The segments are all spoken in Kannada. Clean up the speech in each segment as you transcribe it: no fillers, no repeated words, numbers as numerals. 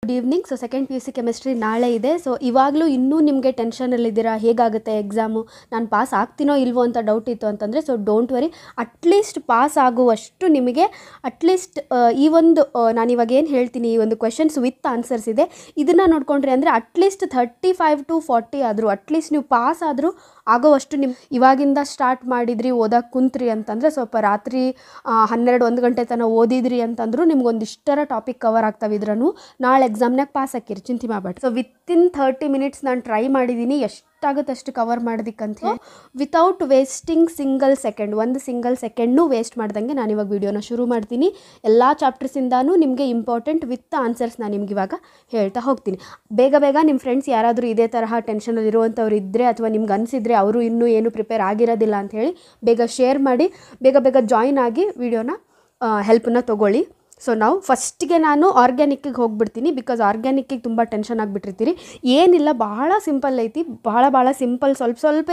Good evening. So second P U C chemistry ನಾಳೆ ಇದೆ. ಸೊ ಇವಾಗಲೂ ಇನ್ನೂ ನಿಮಗೆ ಟೆನ್ಷನಲ್ಲಿದ್ದೀರಾ, ಹೇಗಾಗುತ್ತೆ ಎಕ್ಸಾಮು, ನಾನು ಪಾಸ್ ಆಗ್ತೀನೋ ಇಲ್ವೋ ಅಂತ ಡೌಟ್ ಇತ್ತು ಅಂತಂದರೆ so don't worry. At least pass ಆಗುವಷ್ಟು ನಿಮಗೆ ಅಟ್ಲೀಸ್ಟ್ ಈ ಒಂದು ನಾನು ಇವಾಗ ಏನು ಹೇಳ್ತೀನಿ, ಈ ಒಂದು ಕ್ವೆಶನ್ಸ್ ವಿತ್ ಆನ್ಸರ್ಸ್ ಇದೆ, ಇದನ್ನು ನೋಡ್ಕೊಂಡ್ರಿ ಅಂದರೆ ಅಟ್ಲೀಸ್ಟ್ 35 to 40 ಆದರೂ ಅಟ್ಲೀಸ್ಟ್ ನೀವು ಪಾಸ್ ಆದರೂ ಆಗೋವಷ್ಟು ನಿಮ್ಮ ಇವಾಗಿಂದ ಸ್ಟಾರ್ಟ್ ಮಾಡಿದ್ರಿ ಓದಕ್ಕೆ ಕುಂತ್ರಿ ಅಂತಂದರೆ ಸ್ವಲ್ಪ ರಾತ್ರಿ 12-1 ಗಂಟೆ ತನಕ ಓದಿದ್ರಿ ಅಂತಂದರೂ ನಿಮ್ಗೊಂದಿಷ್ಟರ ಟಾಪಿಕ್ ಕವರ್ ಆಗ್ತಾವಿದ್ರೂ ನಾಳೆ ಎಕ್ಸಾಮ್ನಾಗ ಪಾಸ್ ಹಾಕಿರಿ, ಚಿಂತೆ ಮಾಡಬೇಡಿ. ಸೊ ವಿತಿನ್ 30 ಮಿನಿಟ್ಸ್ ನಾನು ಟ್ರೈ ಮಾಡಿದ್ದೀನಿ, ಎಷ್ಟಾಗುತ್ತೆ ಅಷ್ಟು ಕವರ್ ಮಾಡೋದಕ್ಕಂತ ಹೇಳಿ ವಿತೌಟ್ ವೇಸ್ಟಿಂಗ್ ಒಂದು ಸಿಂಗಲ್ ಸೆಕೆಂಡ್ನೂ ವೇಸ್ಟ್ ಮಾಡ್ದಂಗೆ ನಾನು ಇವಾಗ ವೀಡಿಯೋನ ಶುರು ಮಾಡ್ತೀನಿ. ಎಲ್ಲ ಚಾಪ್ಟರ್ಸಿಂದಾನು ನಿಮಗೆ ಇಂಪಾರ್ಟೆಂಟ್ ವಿತ್ ಆನ್ಸರ್ಸ್ ನಾನು ನಿಮ್ಗೆ ಇವಾಗ ಹೇಳ್ತಾ ಹೋಗ್ತೀನಿ. ಬೇಗ ನಿಮ್ಮ ಫ್ರೆಂಡ್ಸ್ ಯಾರಾದರೂ ಇದೇ ತರಹ ಟೆನ್ಷನಲ್ಲಿ ಇರುವಂಥವ್ರು ಇದ್ದರೆ ಅಥವಾ ನಿಮ್ಗೆ ಅನಿಸಿದರೆ ಅವರು ಇನ್ನೂ ಏನು ಪ್ರಿಪೇರ್ ಆಗಿರೋದಿಲ್ಲ ಅಂಥೇಳಿ ಬೇಗ ಶೇರ್ ಮಾಡಿ, ಬೇಗ ಜಾಯಿನ್ ಆಗಿ ವಿಡಿಯೋನ ಹೆಲ್ಪನ್ನ ತೊಗೊಳ್ಳಿ. ಸೊ ನಾವು ಫಸ್ಟಿಗೆ ನಾನು ಆರ್ಗ್ಯಾನಿಕ್ಕಿಗೆ ಹೋಗ್ಬಿಡ್ತೀನಿ, ಬಿಕಾಸ್ ಆರ್ಗ್ಯಾನಿಕ್ಕಿಗೆ ತುಂಬ ಟೆನ್ಷನ್ ಆಗಿಬಿಟ್ಟಿರ್ತೀರಿ. ಏನಿಲ್ಲ, ಭಾಳ ಸಿಂಪಲ್ ಐತಿ, ಭಾಳ ಸಿಂಪಲ್. ಸ್ವಲ್ಪ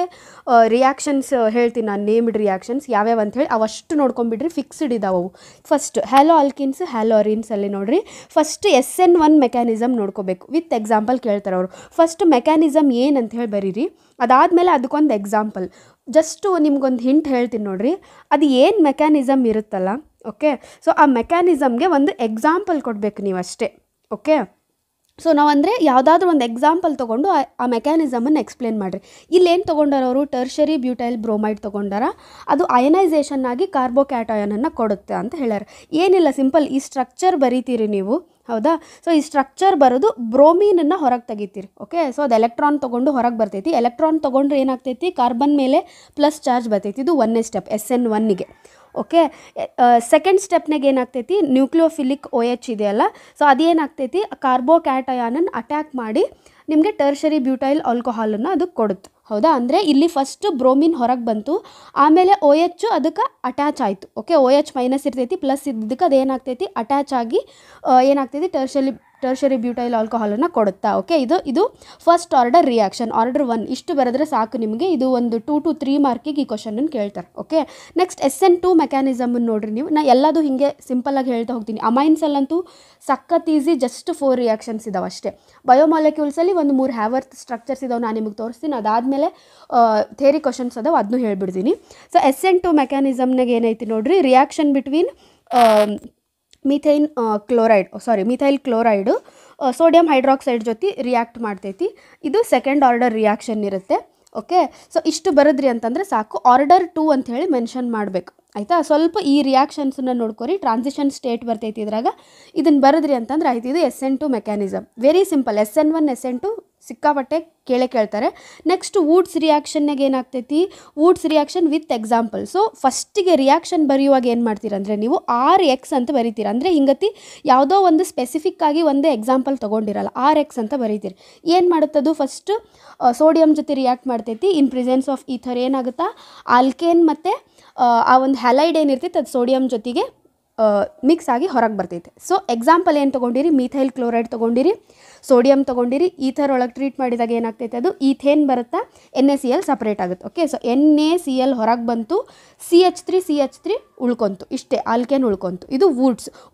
ರಿಯಾಕ್ಷನ್ಸ್ ಹೇಳ್ತೀನಿ ನಾನು, ನೇಮ್ಡ್ ರಿಯಾಕ್ಷನ್ಸ್ ಯಾವ್ಯಾವ ಅಂಥೇಳಿ ಅವಷ್ಟು ನೋಡ್ಕೊಂಬಿಡ್ರಿ, ಫಿಕ್ಸ್ಡ್ ಇದಾವೆ ಅವು. ಫಸ್ಟ್ ಹ್ಯಾಲೋ ಅಲ್ಕಿನ್ಸ್, ಹ್ಯಾಲೋ ಅರಿನ್ಸಲ್ಲಿ ನೋಡಿರಿ, ಫಸ್ಟ್ SN1 ಮೆಕ್ಯಾನಿಸಮ್ ನೋಡ್ಕೋಬೇಕು. ವಿತ್ ಎಕ್ಸಾಂಪಲ್ ಕೇಳ್ತಾರೆ ಅವರು. ಫಸ್ಟ್ ಮೆಕ್ಯಾನಿಸಮ್ ಏನಂತ ಹೇಳಿ ಬರೀರಿ, ಅದಾದಮೇಲೆ ಅದಕ್ಕೊಂದು ಎಕ್ಸಾಂಪಲ್. ಜಸ್ಟು ನಿಮ್ಗೊಂದು ಹಿಂಟ್ ಹೇಳ್ತೀನಿ ನೋಡಿರಿ, ಅದು ಏನು ಮೆಕ್ಯಾನಿಸಮ್ ಇರುತ್ತಲ್ಲ, ಓಕೆ, ಸೊ ಆ ಮೆಕ್ಯಾನಿಸಮ್ಗೆ ಒಂದು ಎಕ್ಸಾಂಪಲ್ ಕೊಡಬೇಕು ನೀವು ಅಷ್ಟೇ. ಓಕೆ, ಸೊ ನಾವಂದರೆ ಯಾವುದಾದ್ರೂ ಒಂದು ಎಕ್ಸಾಂಪಲ್ ತೊಗೊಂಡು ಆ ಮೆಕ್ಯಾನಿಸಮನ್ನು ಎಕ್ಸ್ಪ್ಲೇನ್ ಮಾಡಿರಿ. ಇಲ್ಲೇನು ತೊಗೊಂಡಾರ ಅವರು, ಟರ್ಷರಿ ಬ್ಯೂಟೈಲ್ ಬ್ರೋಮೈಡ್ ತೊಗೊಂಡಾರ, ಅದು ಅಯನೈಸೇಷನ್ ಆಗಿ ಕಾರ್ಬೋಕ್ಯಾಟಯನನ್ನು ಕೊಡುತ್ತೆ ಅಂತ ಹೇಳ್ಯಾರ. ಏನಿಲ್ಲ, ಸಿಂಪಲ್ ಈ ಸ್ಟ್ರಕ್ಚರ್ ಬರೀತೀರಿ ನೀವು, ಹೌದಾ. ಸೊ ಈ ಸ್ಟ್ರಕ್ಚರ್ ಬರೋದು ಬ್ರೋಮೀನನ್ನು ಹೊರಗೆ ತೆಗಿತೀರಿ. ಓಕೆ, ಸೊ ಅದು ಎಲೆಕ್ಟ್ರಾನ್ ತೊಗೊಂಡು ಹೊರಗೆ ಬರ್ತೈತಿ. ಎಲೆಕ್ಟ್ರಾನ್ ತೊಗೊಂಡ್ರೆ ಏನಾಗ್ತೈತಿ, ಕಾರ್ಬನ್ ಮೇಲೆ ಪ್ಲಸ್ ಚಾರ್ಜ್ ಬರ್ತೈತಿ. ಇದು 1ನೇ ಸ್ಟೆಪ್ SN1ಗೆ. ಓಕೆ, ಸೆಕೆಂಡ್ ಸ್ಟೆಪ್ನಾಗ ಏನಾಗ್ತೈತಿ, ನ್ಯೂಕ್ಲಿಯೋಫಿಲಿಕ್ OH ಇದೆಯಲ್ಲ, ಸೊ ಅದೇನಾಗ್ತೈತಿ, ಕಾರ್ಬೋಕ್ಯಾಟಯಾನನ್ನು ಅಟ್ಯಾಕ್ ಮಾಡಿ ನಿಮಗೆ ಟರ್ಷರಿ ಬ್ಯೂಟೈಲ್ ಆಲ್ಕೋಹಾಲನ್ನು ಅದಕ್ಕೆ ಕೊಡುತ್ತೆ. ಹೌದಾ, ಅಂದರೆ ಇಲ್ಲಿ ಫಸ್ಟ್ ಬ್ರೋಮಿನ್ ಹೊರಗೆ ಬಂತು, ಆಮೇಲೆ OH ಅದಕ್ಕೆ ಅಟ್ಯಾಚ್ ಆಯಿತು. ಓಕೆ, OH ಮೈನಸ್ ಇರ್ತೈತಿ, ಪ್ಲಸ್ ಇದ್ದಕ್ಕೆ ಅದೇನಾಗ್ತೈತಿ, ಅಟ್ಯಾಚ್ ಆಗಿ ಏನಾಗ್ತೈತಿ, ಟರ್ಷರಿ ಬ್ಯೂಟೈಲ್ ಆಲ್ಕೋಹಾಲನ್ನು ಕೊಡುತ್ತಾ. ಓಕೆ, ಇದು ಫಸ್ಟ್ ಆರ್ಡರ್ ರಿಯಾಕ್ಷನ್, ಆರ್ಡರ್ 1. ಇಷ್ಟು ಬರೆದ್ರೆ ಸಾಕು ನಿಮಗೆ. ಇದು ಒಂದು 2 to 3 ಮಾರ್ಕಿಗೆ ಈ ಕ್ವಶನನ್ನು ಕೇಳ್ತಾರೆ. ಓಕೆ, ನೆಕ್ಸ್ಟ್ SN2 ಮೆಕ್ಯಾನಿಸಮನ್ನು ನೋಡಿರಿ ನೀವು. ನಾನು ಎಲ್ಲದು ಹೀಗೆ ಸಿಂಪಲಾಗಿ ಹೇಳ್ತಾ ಹೋಗ್ತೀನಿ. ಅಮೈನ್ಸಲ್ಲಂತೂ ಸಖತ್ ಈಸಿ, ಜಸ್ಟ್ 4 ರಿಯಾಕ್ಷನ್ಸ್ ಇದಾವೆ ಅಷ್ಟೇ. ಬಯೋಮಾಲಿಕ್ಯೂಲ್ಸಲ್ಲಿ ಒಂದು 3 ಹ್ಯಾವರ್ತ್ ಸ್ಟ್ರಕ್ಚರ್ಸ್ ಇದಾವೆ, ನಾನು ನಿಮಗೆ ತೋರಿಸ್ತೀನಿ. ಅದಾದಮೇಲೆ ಥೇರಿ ಕ್ವಶನ್ಸ್ ಅದಾವೆ, ಅದನ್ನು ಹೇಳ್ಬಿಡ್ತೀನಿ. ಸೊ SN2 ಮೆಕ್ಯಾನಿಸಮ್ನಾಗ ಏನೈತಿ ನೋಡಿರಿ, reaction between methyl chloride sodium hydroxide ಜೊತೆ ರಿಯಾಕ್ಟ್ ಮಾಡ್ತೈತಿ. ಇದು ಸೆಕೆಂಡ್ ಆರ್ಡರ್ ರಿಯಾಕ್ಷನ್ ಇರುತ್ತೆ. ಓಕೆ, ಸೊ ಇಷ್ಟು ಬರೆದ್ರಿ ಅಂತಂದರೆ ಸಾಕು. ಆರ್ಡರ್ 2 ಅಂಥೇಳಿ ಮೆನ್ಷನ್ ಮಾಡಬೇಕು, ಆಯಿತಾ. ಸ್ವಲ್ಪ ಈ ರಿಯಾಕ್ಷನ್ಸನ್ನ ನೋಡ್ಕೊರಿ, ಟ್ರಾನ್ಸಿಷನ್ ಸ್ಟೇಟ್ ಬರ್ತೈತಿ ಇದ್ರಾಗ, ಇದನ್ನು ಬರೆದ್ರಿ ಅಂತಂದ್ರೆ ಆಯ್ತು. ಇದು SN2 mechanism, very simple. SN1 SN2 ಸಿಕ್ಕಾಪಟ್ಟೆ ಕೇಳ್ತಾರೆ. ನೆಕ್ಸ್ಟ್ ವೂಡ್ಸ್ ರಿಯಾಕ್ಷನ್ನಾಗ ಏನಾಗ್ತೈತಿ, Wurtz reaction with example. So ಫಸ್ಟಿಗೆ ರಿಯಾಕ್ಷನ್ ಬರೆಯುವಾಗ ಏನು ಮಾಡ್ತೀರಂದರೆ ನೀವು RX ಅಂತ ಬರೀತೀರ. ಅಂದರೆ ಹಿಂಗತಿ ಯಾವುದೋ ಒಂದು ಸ್ಪೆಸಿಫಿಕ್ ಆಗಿ ಒಂದು ಎಕ್ಸಾಂಪಲ್ ತೊಗೊಂಡಿರಲ್ಲ, RX ಅಂತ ಬರೀತೀರಿ. ಏನು ಮಾಡುತ್ತದು, ಫಸ್ಟ್ ಸೋಡಿಯಂ ಜೊತೆ ರಿಯಾಕ್ಟ್ ಮಾಡ್ತೈತಿ. ಇನ್ ಪ್ರೆಸೆನ್ಸ್ ಆಫ್ ಈಥರ್ ಏನಾಗುತ್ತಾ, ಆಲ್ಕೇನ್ ಮತ್ತು ಆ ಒಂದು ಹ್ಯಾಲೈಡ್ ಏನಿರ್ತೈತೆ ಅದು ಸೋಡಿಯಂ ಜೊತೆಗೆ ಮಿಕ್ಸ್ ಆಗಿ ಹೊರಗೆ ಬರ್ತೈತೆ. ಸೊ ಎಕ್ಸಾಂಪಲ್ ಏನು ತೊಗೊಂಡಿರಿ, ಮಿಥೈಲ್ ಕ್ಲೋರೈಡ್ ತೊಗೊಂಡಿರಿ, ಸೋಡಿಯಂ ತೊಗೊಂಡಿರಿ, ಈಥರ್ ಒಳಗೆ ಟ್ರೀಟ್ ಮಾಡಿದಾಗ ಏನಾಗ್ತೈತೆ, ಅದು ಈಥೇನ್ ಬರುತ್ತಾ, NaCl ಸಪ್ರೇಟ್ ಆಗುತ್ತೆ. ಓಕೆ, ಸೊ NaCl ಹೊರಗೆ ಬಂತು, CH3 ಉಳ್ಕೊಂತು, ಇಷ್ಟೇ, ಆಲ್ಕೇನ್ ಉಳ್ಕೊಂತು. ಇದು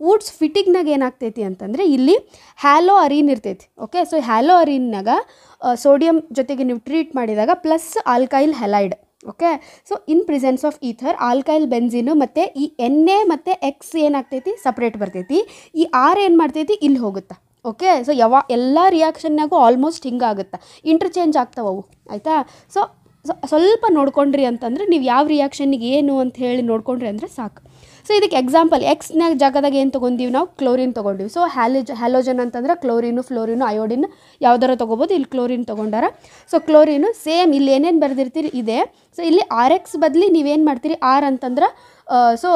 ವೂಡ್ಸ್ ಫಿಟಿಗ್ನಾಗ ಏನಾಗ್ತೈತಿ ಅಂತಂದರೆ ಇಲ್ಲಿ ಹ್ಯಾಲೋ ಅರಿನ್ ಇರ್ತೈತಿ. ಓಕೆ, ಸೊ ಹ್ಯಾಲೋ ಅರಿನ್ನಾಗ ಸೋಡಿಯಂ ಜೊತೆಗೆ ನೀವು ಟ್ರೀಟ್ ಮಾಡಿದಾಗ plus alkyl halide. Okay, so in presence of ether alkyl benzene ಮತ್ತು ಈ Na ಮತ್ತು X ಏನಾಗ್ತೈತಿ, ಸಪ್ರೇಟ್ ಬರ್ತೈತಿ. ಈ R ಏನು ಮಾಡ್ತೈತಿ, ಇಲ್ಲಿ ಹೋಗುತ್ತೆ. ಓಕೆ, ಸೊ ಎಲ್ಲ ರಿಯಾಕ್ಷನ್ನಾಗೂ ಆಲ್ಮೋಸ್ಟ್ ಹಿಂಗಾಗುತ್ತೆ, ಇಂಟರ್ಚೇಂಜ್ ಆಗ್ತಾವವು, ಆಯಿತಾ. ಸೊ ಸ್ವಲ್ಪ ನೋಡ್ಕೊಂಡ್ರಿ ಅಂತಂದರೆ ನೀವು ಯಾವ ರಿಯಾಕ್ಷನ್ನಿಗೆ ಏನು ಅಂತ ಹೇಳಿ ನೋಡ್ಕೊಂಡ್ರಿ ಅಂದರೆ ಸಾಕು. ಸೊ ಇದಕ್ಕೆ ಎಕ್ಸಾಂಪಲ್ Xನ ಜಾಗದಾಗ ಏನು ತೊಗೊಂಡಿವಿ, ನಾವು ಕ್ಲೋರಿನ್ ತೊಗೊಂಡಿವಿ. ಸೊ ಹ್ಯಾಲೋಜನ್ ಅಂತಂದ್ರೆ ಕ್ಲೋರಿನು, ಫ್ಲೋರಿನು, ಅಯೋಡಿನ್ ಯಾವ್ದಾರ ತೊಗೋಬೋದು. ಇಲ್ಲಿ ಕ್ಲೋರಿನ್ ತೊಗೊಂಡಾರ. ಸೊ ಕ್ಲೋರಿನು ಸೇಮ್ ಇಲ್ಲಿ ಏನೇನು ಬರೆದಿರ್ತೀರಿ ಇದೆ. ಸೊ ಇಲ್ಲಿ RX ಬದಲಿ ನೀವೇನು ಮಾಡ್ತೀರಿ, R ಅಂತಂದ್ರೆ ಸೊ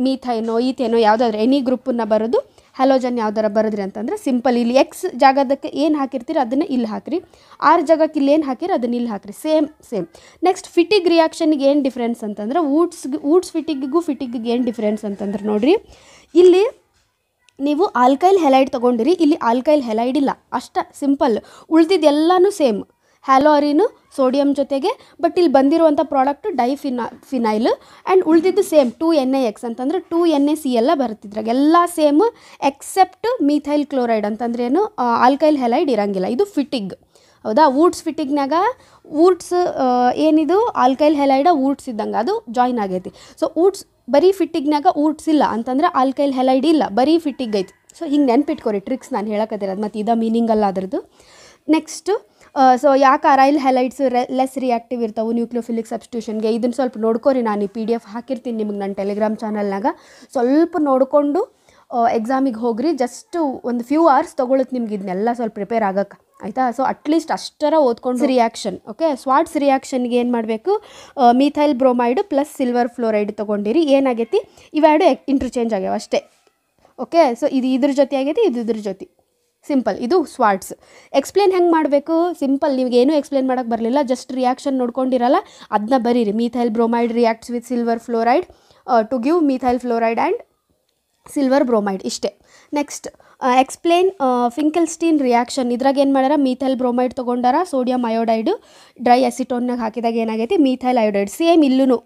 ಮೀಥೈನೋ ಈಥೇನೋ ಯಾವುದಾದ್ರೂ ಎನಿ ಗ್ರೂಪನ್ನು ಬರೋದು, ಹ್ಯಾಲೋಜನ್ ಯಾವ್ದಾರ ಬರೆದ್ರಿ ಅಂತಂದರೆ ಸಿಂಪಲ್. ಇಲ್ಲಿ X ಜಾಗದಕ್ಕೆ ಏನು ಹಾಕಿರ್ತೀರಿ ಅದನ್ನು ಇಲ್ಲಿ ಹಾಕಿರಿ, R ಜಾಗಕ್ಕೆ ಇಲ್ಲಿ ಏನು ಹಾಕಿರಿ ಅದನ್ನು ಇಲ್ಲಿ ಹಾಕಿರಿ, ಸೇಮ್. ನೆಕ್ಸ್ಟ್ ಫಿಟಿಗ್ ರಿಯಾಕ್ಷನ್ಗೆ ಏನು ಡಿಫ್ರೆನ್ಸ್ ಅಂತಂದ್ರೆ ವೂಡ್ಸ್ ಫಿಟಿಗಿಗೆ ಏನು ಡಿಫ್ರೆನ್ಸ್ ಅಂತಂದ್ರೆ ನೋಡಿರಿ, ಇಲ್ಲಿ ನೀವು ಆಲ್ಕೈಲ್ ಹೆಲೈಡ್ ತೊಗೊಂಡಿರಿ, ಇಲ್ಲಿ ಆಲ್ಕೈಲ್ ಹೆಲೈಡ್ ಇಲ್ಲ, ಅಷ್ಟ ಸಿಂಪಲ್. ಉಳ್ದಿದ್ದೆಲ್ಲನೂ ಸೇಮ್. ಹ್ಯಾಲೋರಿನು ಸೋಡಿಯಂ ಜೊತೆಗೆ, ಬಟ್ ಇಲ್ಲಿ ಬಂದಿರುವಂಥ ಪ್ರಾಡಕ್ಟು ಫಿನೈಲ್ ಆ್ಯಂಡ್ ಉಳಿದಿದ್ದು ಸೇಮ್ 2NaX ಅಂತಂದರೆ 2NaC ಎಲ್ಲ ಬರುತ್ತಿದ್ರಾಗ ಎಲ್ಲ ಸೇಮ್ ಎಕ್ಸೆಪ್ಟ್ ಮೀಥೈಲ್ ಕ್ಲೋರೈಡ್ ಅಂತಂದ್ರೆ ಏನು ಆಲ್ಕೈಲ್ ಹೆಲೈಡ್ ಇರಂಗಿಲ್ಲ. ಇದು ಫಿಟ್ಟಿಗ್, ಹೌದಾ. ವೂಡ್ಸ್ ಫಿಟ್ಟಿಗ್ನಾಗ ವೂಡ್ಸ್ ಏನಿದು ಆಲ್ಕೈಲ್ ಹೆಲೈಡ ವೂಡ್ಸ್ ಇದ್ದಂಗೆ ಅದು ಜಾಯ್ನ್ ಆಗೈತಿ. ಸೊ ವೂಡ್ಸ್ ಬರೀ ಫಿಟ್ಟಿಗ್ನಾಗ ವೂಡ್ಸ್ ಇಲ್ಲ ಅಂತಂದ್ರೆ ಆಲ್ಕೈಲ್ ಹೆಲೈಡ್ ಇಲ್ಲ, ಬರೀ ಫಿಟ್ಟಿಗ್ ಐತಿ. ಸೊ ಹಿಂಗೆ ನೆನ್ಪಿಟ್ಕೊರಿ ಟ್ರಿಕ್ಸ್ ನಾನು ಹೇಳಕತ್ತಿರೋದು, ಮತ್ತು ಇದು ಮೀನಿಂಗ್ ಅಲ್ಲ ಅದ್ರದ್ದು. ನೆಕ್ಸ್ಟ್ ಸೊ ಯಾಕೆ ಅರೈಲ್ ಹ್ಯಾಲೈಡ್ಸ್ ಲೆಸ್ ರಿಯಾಕ್ಟಿವ್ ಇರ್ತಾವೆ ನ್ಯೂಕ್ಲಿಯೋಫಿಲಿಕ್ ಸಬ್ಸ್ಟಿಟ್ಯೂಷನ್ಗೆ, ಇದನ್ನು ಸ್ವಲ್ಪ ನೋಡ್ಕೊರಿ. ನಾನು ಈ PDF ಹಾಕಿರ್ತೀನಿ ನಿಮಗೆ ನನ್ನ ಟೆಲಿಗ್ರಾಮ್ ಚಾನಲ್ನಾಗ. ಸ್ವಲ್ಪ ನೋಡಿಕೊಂಡು ಎಕ್ಸಾಮಿಗೆ ಹೋಗ್ರಿ. ಜಸ್ಟ್ ಒಂದು ಫ್ಯೂ ಅವರ್ಸ್ ತೊಗೊಳುತ್ತೆ ನಿಮ್ಗೆ ಇದನ್ನೆಲ್ಲ ಸ್ವಲ್ಪ ಪ್ರಿಪೇರ್ ಆಗೋಕ್ಕೆ, ಆಯಿತಾ. ಸೊ ಅಟ್ಲೀಸ್ಟ್ ಅಷ್ಟರ ಓದ್ಕೊಂಡು ರಿಯಾಕ್ಷನ್, ಓಕೆ. ಸ್ವಾಟ್ಸ್ ರಿಯಾಕ್ಷನ್ಗೆ ಏನು ಮಾಡಬೇಕು, methyl bromide plus silver fluoride ತೊಗೊಂಡಿರಿ. ಏನಾಗೈತಿ, ಇವೆರಡು ಇಂಟರ್ಚೇಂಜ್ ಆಗ್ಯಾವ ಅಷ್ಟೇ, ಓಕೆ. ಸೊ ಇದು ಇದ್ರ ಜೊತೆ ಆಗೈತಿ, ಇದು ಇದ್ರ ಜೊತೆ. ಸಿಂಪಲ್, ಇದು ಸ್ವಾಟ್ಸ್. ಎಕ್ಸ್ಪ್ಲೇನ್ ಹೆಂಗೆ ಮಾಡಬೇಕು, ಸಿಂಪಲ್. ನಿಮಗೇನು ಎಕ್ಸ್ಪ್ಲೇನ್ ಮಾಡೋಕ್ಕೆ ಬರಲಿಲ್ಲ, ಜಸ್ಟ್ ರಿಯಾಕ್ಷನ್ ನೋಡ್ಕೊಂಡಿರಲ್ಲ, ಅದನ್ನ ಬರೀರಿ. Methyl bromide reacts with silver fluoride to give methyl fluoride and silver bromide, ಇಷ್ಟೇ. Next explain Finkelstein reaction. ಇದ್ರಾಗ ಏನು ಮಾಡ್ಯಾರ, ಮೀಥೈಲ್ ಬ್ರೋಮೈಡ್ ತೊಗೊಂಡಾರ, ಸೋಡಿಯಂ ಅಯೋಡೈಡು ಡ್ರೈ ಅಸಿಟೋನ್ನಾಗ ಹಾಕಿದಾಗ ಏನಾಗೈತಿ, ಮೀಥೈಲ್ ಅಯೋಡೈಡ್. ಸೇಮ್ ಇಲ್ಲೂ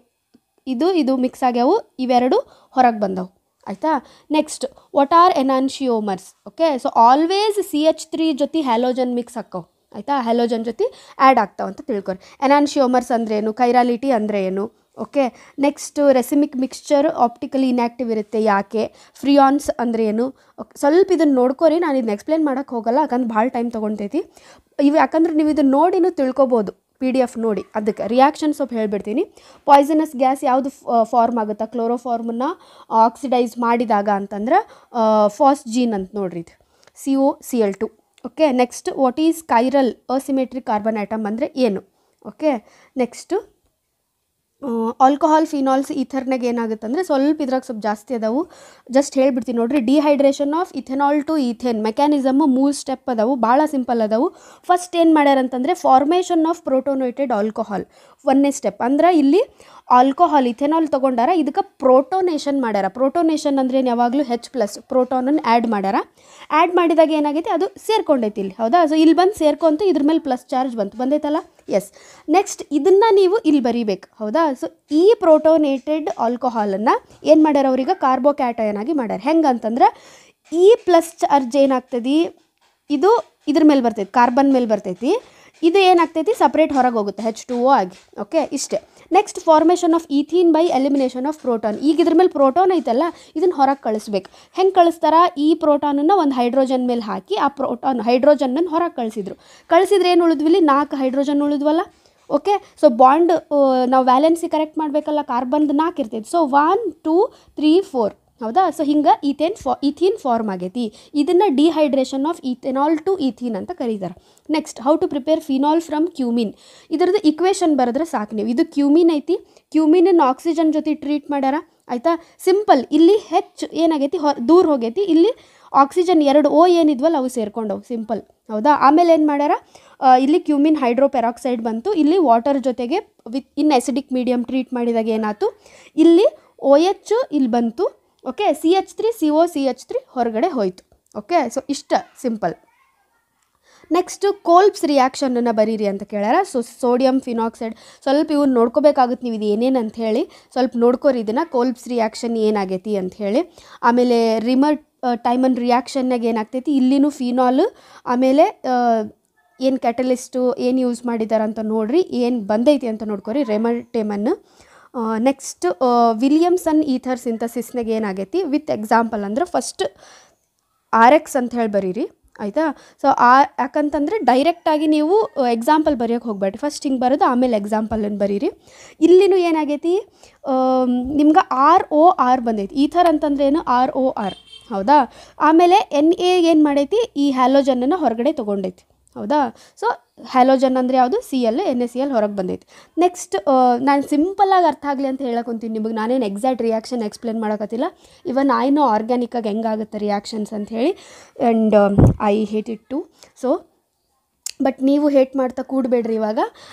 ಇದು ಮಿಕ್ಸ್ ಆಗ್ಯಾವು, ಇವೆರಡು ಹೊರಗೆ ಬಂದವು, ಆಯಿತಾ. Next what are enantiomers, okay. So always CH3 ಜೊತೆ ಹ್ಯಾಲೋಜನ್ ಮಿಕ್ಸ್ ಹಾಕವು, ಆಯಿತಾ. ಹ್ಯಾಲೋಜನ್ ಜೊತೆ ಆ್ಯಡ್ ಆಗ್ತಾವೆ ಅಂತ ತಿಳ್ಕೊರಿ. ಎನಾನ್ಶಿಯೋಮರ್ಸ್ ಅಂದರೆ ಏನು, ಕೈರಾಲಿಟಿ ಅಂದರೆ ಏನು, okay. Next racemic mixture optically inactive ಇರುತ್ತೆ, ಯಾಕೆ. ಫ್ರಿಯಾನ್ಸ್ ಅಂದರೆ ಏನು, ಓಕೆ. ಸ್ವಲ್ಪ ಇದನ್ನು ನೋಡ್ಕೊರಿ, ನಾನು ಇದನ್ನ ಎಕ್ಸ್ಪ್ಲೇನ್ ಮಾಡೋಕ್ಕೆ ಹೋಗಲ್ಲ, ಯಾಕಂದ್ರೆ ಭಾಳ ಟೈಮ್ ತೊಗೊತೈತಿ ಇವು. ಯಾಕಂದ್ರೆ ನೀವು ಇದನ್ನು ನೋಡಿನೂ ತಿಳ್ಕೊಬೋದು, PDF ನೋಡಿ. ಅದಕ್ಕೆ ರಿಯಾಕ್ಷನ್ ಸ್ವಲ್ಪ ಹೇಳ್ಬಿಡ್ತೀನಿ. ಪಾಯ್ಸನಸ್ ಗ್ಯಾಸ್ ಯಾವುದು ಫಾರ್ಮ್ ಆಗುತ್ತಾ, ಕ್ಲೋರೋಫಾರ್ಮನ್ನು ಆಕ್ಸಿಡೈಸ್ ಮಾಡಿದಾಗ ಅಂತಂದ್ರೆ ಫಾಸ್ಜೀನ್ ಅಂತ ನೋಡ್ರಿ, ಇದು COCl2, okay. Next what is chiral asymmetric carbon atom ಅಂದರೆ ಏನು, ಓಕೆ. ನೆಕ್ಸ್ಟು ಆಲ್ಕೋಹಾಲ್ ಫಿನಾಲ್ಸ್ ಈಥರ್ನಾಗ ಏನಾಗುತ್ತೆ ಅಂದರೆ ಸ್ವಲ್ಪ ಇದ್ರಾಗ ಸ್ವಲ್ಪ ಜಾಸ್ತಿ ಅದಾವು, ಜಸ್ಟ್ ಹೇಳ್ಬಿಡ್ತೀನಿ ನೋಡ್ರಿ. Dehydration of ethanol to ethane mechanism 3 step ಅದಾವು, ಭಾಳ ಸಿಂಪಲ್ ಅದಾವು. ಫಸ್ಟ್ ಏನು ಮಾಡ್ಯಾರಂತಂದರೆ ಫಾರ್ಮೇಷನ್ ಆಫ್ ಪ್ರೋಟೋನೇಟೆಡ್ ಆಲ್ಕೋಹಾಲ್ 1ನೇ ಸ್ಟೆಪ್. ಅಂದ್ರೆ ಇಲ್ಲಿ ಆಲ್ಕೋಹಾಲ್ ಇಥೆನಾಲ್ ತೊಗೊಂಡಾರ, ಇದಕ್ಕೆ ಪ್ರೋಟೋನೇಷನ್ ಮಾಡ್ಯಾರ. ಪ್ರೋಟೋನೇಷನ್ ಅಂದ್ರೆ ಏನು, ಯಾವಾಗಲೂ H+ ಪ್ರೋಟೋನನ್ನು ಆ್ಯಡ್ ಮಾಡ್ಯಾರ. ಆ್ಯಡ್ ಮಾಡಿದಾಗ ಏನಾಗೈತಿ, ಅದು ಸೇರ್ಕೊಂಡೈತಿ ಇಲ್ಲಿ, ಹೌದಾ. ಸೊ ಇಲ್ಲಿ ಬಂದು ಸೇರ್ಕೊಂತು, ಇದ್ರ ಮೇಲೆ ಪ್ಲಸ್ ಚಾರ್ಜ್ ಬಂದೈತಲ್ಲ, ಎಸ್. ನೆಕ್ಸ್ಟ್ ಇದನ್ನು ನೀವು ಇಲ್ಲಿ ಬರೀಬೇಕು, ಹೌದಾ. ಸೊ ಈ ಪ್ರೋಟೋನೇಟೆಡ್ ಆಲ್ಕೋಹಾಲನ್ನು ಏನು ಮಾಡ್ಯಾರ, ಅವ್ರಿಗೆ ಕಾರ್ಬೋಕ್ಯಾಟಯನ್ ಆಗಿ ಮಾಡ್ಯಾರ. ಹೆಂಗಂತಂದ್ರೆ ಈ ಪ್ಲಸ್ ಚಾರ್ಜ್ ಏನಾಗ್ತದೆ, ಇದು ಇದ್ರ ಮೇಲೆ ಬರ್ತೈತಿ, ಕಾರ್ಬನ್ ಮೇಲೆ ಬರ್ತೈತಿ. ಇದು ಏನಾಗ್ತೈತಿ, ಸಪ್ರೇಟ್ ಹೊರಗೆ ಹೋಗುತ್ತೆ H2O ಆಗಿ, ಓಕೆ. ಇಷ್ಟೇ. Next formation of ethene by elimination of proton. ಈಗ ಇದ್ರ ಮೇಲೆ ಪ್ರೋಟಾನ್ ಐತಲ್ಲ, ಇದನ್ನು ಹೊರಗೆ ಕಳಿಸ್ಬೇಕು. ಹೆಂಗೆ ಕಳಿಸ್ತಾರ, ಈ ಪ್ರೋಟಾನನ್ನು ಒಂದು ಹೈಡ್ರೋಜನ್ ಮೇಲೆ ಹಾಕಿ ಆ ಹೈಡ್ರೋಜನ್ನನ್ನು ಹೊರಗೆ ಕಳಿಸಿದ್ರೆ ಏನು ಉಳಿದ್ವಿಲ್ಲಿ, 4 ಹೈಡ್ರೋಜನ್ ಉಳಿದ್ವಲ್ಲ, ಓಕೆ. ಸೊ ಬಾಂಡ್ ನಾವು ವ್ಯಾಲೆನ್ಸಿ ಕರೆಕ್ಟ್ ಮಾಡಬೇಕಲ್ಲ, ಕಾರ್ಬನ್ದು 4 ಇರ್ತೈತಿ. ಸೊ 1 2 3 4, ಹೌದಾ. ಸೊ ಹಿಂಗೆ ಈಥೀನ್ ಫಾರ್ಮ್ ಆಗೈತಿ. ಇದನ್ನು dehydration of ethanol to ethene ಅಂತ ಕರೀತಾರೆ. Next how to prepare phenol from cumene. ಇದರದ್ದು ಇಕ್ವೇಷನ್ ಬರೆದ್ರೆ ಸಾಕು ನೀವು. ಇದು ಕ್ಯೂಮಿನ್ ಐತಿ, ಕ್ಯೂಮಿನನ್ನು ಆಕ್ಸಿಜನ್ ಜೊತೆ ಟ್ರೀಟ್ ಮಾಡ್ಯಾರ, ಆಯಿತಾ. ಸಿಂಪಲ್. ಇಲ್ಲಿ H ಏನಾಗೈತಿ, ದೂರ ಹೋಗೈತಿ, ಇಲ್ಲಿ ಆಕ್ಸಿಜನ್ 2 O ಏನಿದ್ವಲ್ಲ ಅವು ಸೇರ್ಕೊಂಡವು, ಸಿಂಪಲ್, ಹೌದಾ. ಆಮೇಲೆ ಏನು ಮಾಡ್ಯಾರ, ಇಲ್ಲಿ ಕ್ಯೂಮಿನ್ ಹೈಡ್ರೋಪೆರಾಕ್ಸೈಡ್ ಬಂತು, ಇಲ್ಲಿ ವಾಟರ್ ಜೊತೆಗೆ ಇನ್ ಅಸಿಡಿಕ್ ಮೀಡಿಯಮ್ ಟ್ರೀಟ್ ಮಾಡಿದಾಗ ಏನಾಯ್ತು, ಇಲ್ಲಿ OH ಇಲ್ಲಿ ಬಂತು, ಓಕೆ. CH3 COCH3 ಹೊರಗಡೆ ಹೋಯಿತು, ಓಕೆ. ಸೊ ಇಷ್ಟ ಸಿಂಪಲ್. ನೆಕ್ಸ್ಟ್ ಕೋಲ್ಬ್ಸ್ ರಿಯಾಕ್ಷನನ್ನು ಬರೀರಿ ಅಂತ ಕೇಳ್ಯಾರ. ಸೊ ಸೋಡಿಯಂ ಫಿನಾಕ್ಸೈಡ್, ಸ್ವಲ್ಪ ಇವ್ನು ನೋಡ್ಕೋಬೇಕಾಗುತ್ತೆ ನೀವು, ಇದು ಏನೇನು ಅಂತ ಹೇಳಿ ಸ್ವಲ್ಪ ನೋಡ್ಕೋರಿ ಇದನ್ನು. ಕೋಲ್ಬ್ಸ್ ರಿಯಾಕ್ಷನ್ ಏನಾಗೈತಿ ಅಂತ ಹೇಳಿ. ಆಮೇಲೆ ರಿಮರ್ ಟೈಮನ್ ರಿಯಾಕ್ಷನ್ನಾಗ ಏನಾಗ್ತೈತಿ, ಇಲ್ಲಿನೂ ಫಿನಾಲ್, ಆಮೇಲೆ ಏನು ಕ್ಯಾಟಲಿಸ್ಟು ಏನು ಯೂಸ್ ಮಾಡಿದ್ದಾರೆ ಅಂತ ನೋಡ್ರಿ, ಏನು ಬಂದೈತಿ ಅಂತ ನೋಡ್ಕೊರಿ, ರೆಮರ್ಟೇಮನ್ನು. ನೆಕ್ಸ್ಟ್ ವಿಲಿಯಮ್ಸನ್ ಈಥರ್ ಸಿಂಥಸಿಸ್ನಾಗ ಏನಾಗೈತಿ ವಿತ್ ಎಕ್ಸಾಂಪಲ್ ಅಂದ್ರೆ ಫಸ್ಟ್ RX ಅಂತ ಹೇಳಿ ಬರೀರಿ, ಆಯಿತಾ. ಸೊ ಯಾಕಂತಂದರೆ ಡೈರೆಕ್ಟಾಗಿ ನೀವು ಎಕ್ಸಾಂಪಲ್ ಬರೆಯೋಕ್ಕೆ ಹೋಗ್ಬೇಡ್ರಿ, ಫಸ್ಟ್ ಹಿಂಗೆ ಬರೋದು ಆಮೇಲೆ ಎಕ್ಸಾಂಪಲನ್ನು ಬರೀರಿ. ಇಲ್ಲಿನೂ ಏನಾಗೈತಿ, ನಿಮ್ಗೆ ROR ಬಂದೈತಿ. ಈಥರ್ ಅಂತಂದ್ರೆ ಏನು, ROR, ಹೌದಾ. ಆಮೇಲೆ NA ಏನು ಮಾಡೈತಿ, ಈ ಹ್ಯಾಲೋಜನನ್ನು ಹೊರಗಡೆ ತೊಗೊಂಡೈತಿ, ಹೌದಾ. ಸೊ ಹ್ಯಾಲೋಜನ್ ಅಂದರೆ ಯಾವುದು, CL, NaCl ಹೊರಗೆ ಬಂದೈತಿ. ನೆಕ್ಸ್ಟ್ ನಾನು ಸಿಂಪಲ್ಲಾಗಿ ಅರ್ಥ ಆಗಲಿ ಅಂತ ಹೇಳಕೊಂತೀನಿ ನಿಮಗೆ, ನಾನೇನು ಎಕ್ಸಾಕ್ಟ್ ರಿಯಾಕ್ಷನ್ ಎಕ್ಸ್ಪ್ಲೇನ್ ಮಾಡೋಕತ್ತಿಲ್ಲ. ಇವನ್ ಐ ನೋ ಆರ್ಗ್ಯಾನಿಕ್ಕಾಗಿ ಹೆಂಗಾಗುತ್ತೆ ರಿಯಾಕ್ಷನ್ಸ್ ಅಂತ ಹೇಳಿ, and I hate it too. So but ನೀವು ಹೇಟ್ ಮಾಡ್ತಾ ಕೂಡಬೇಡ್ರಿ ಇವಾಗ,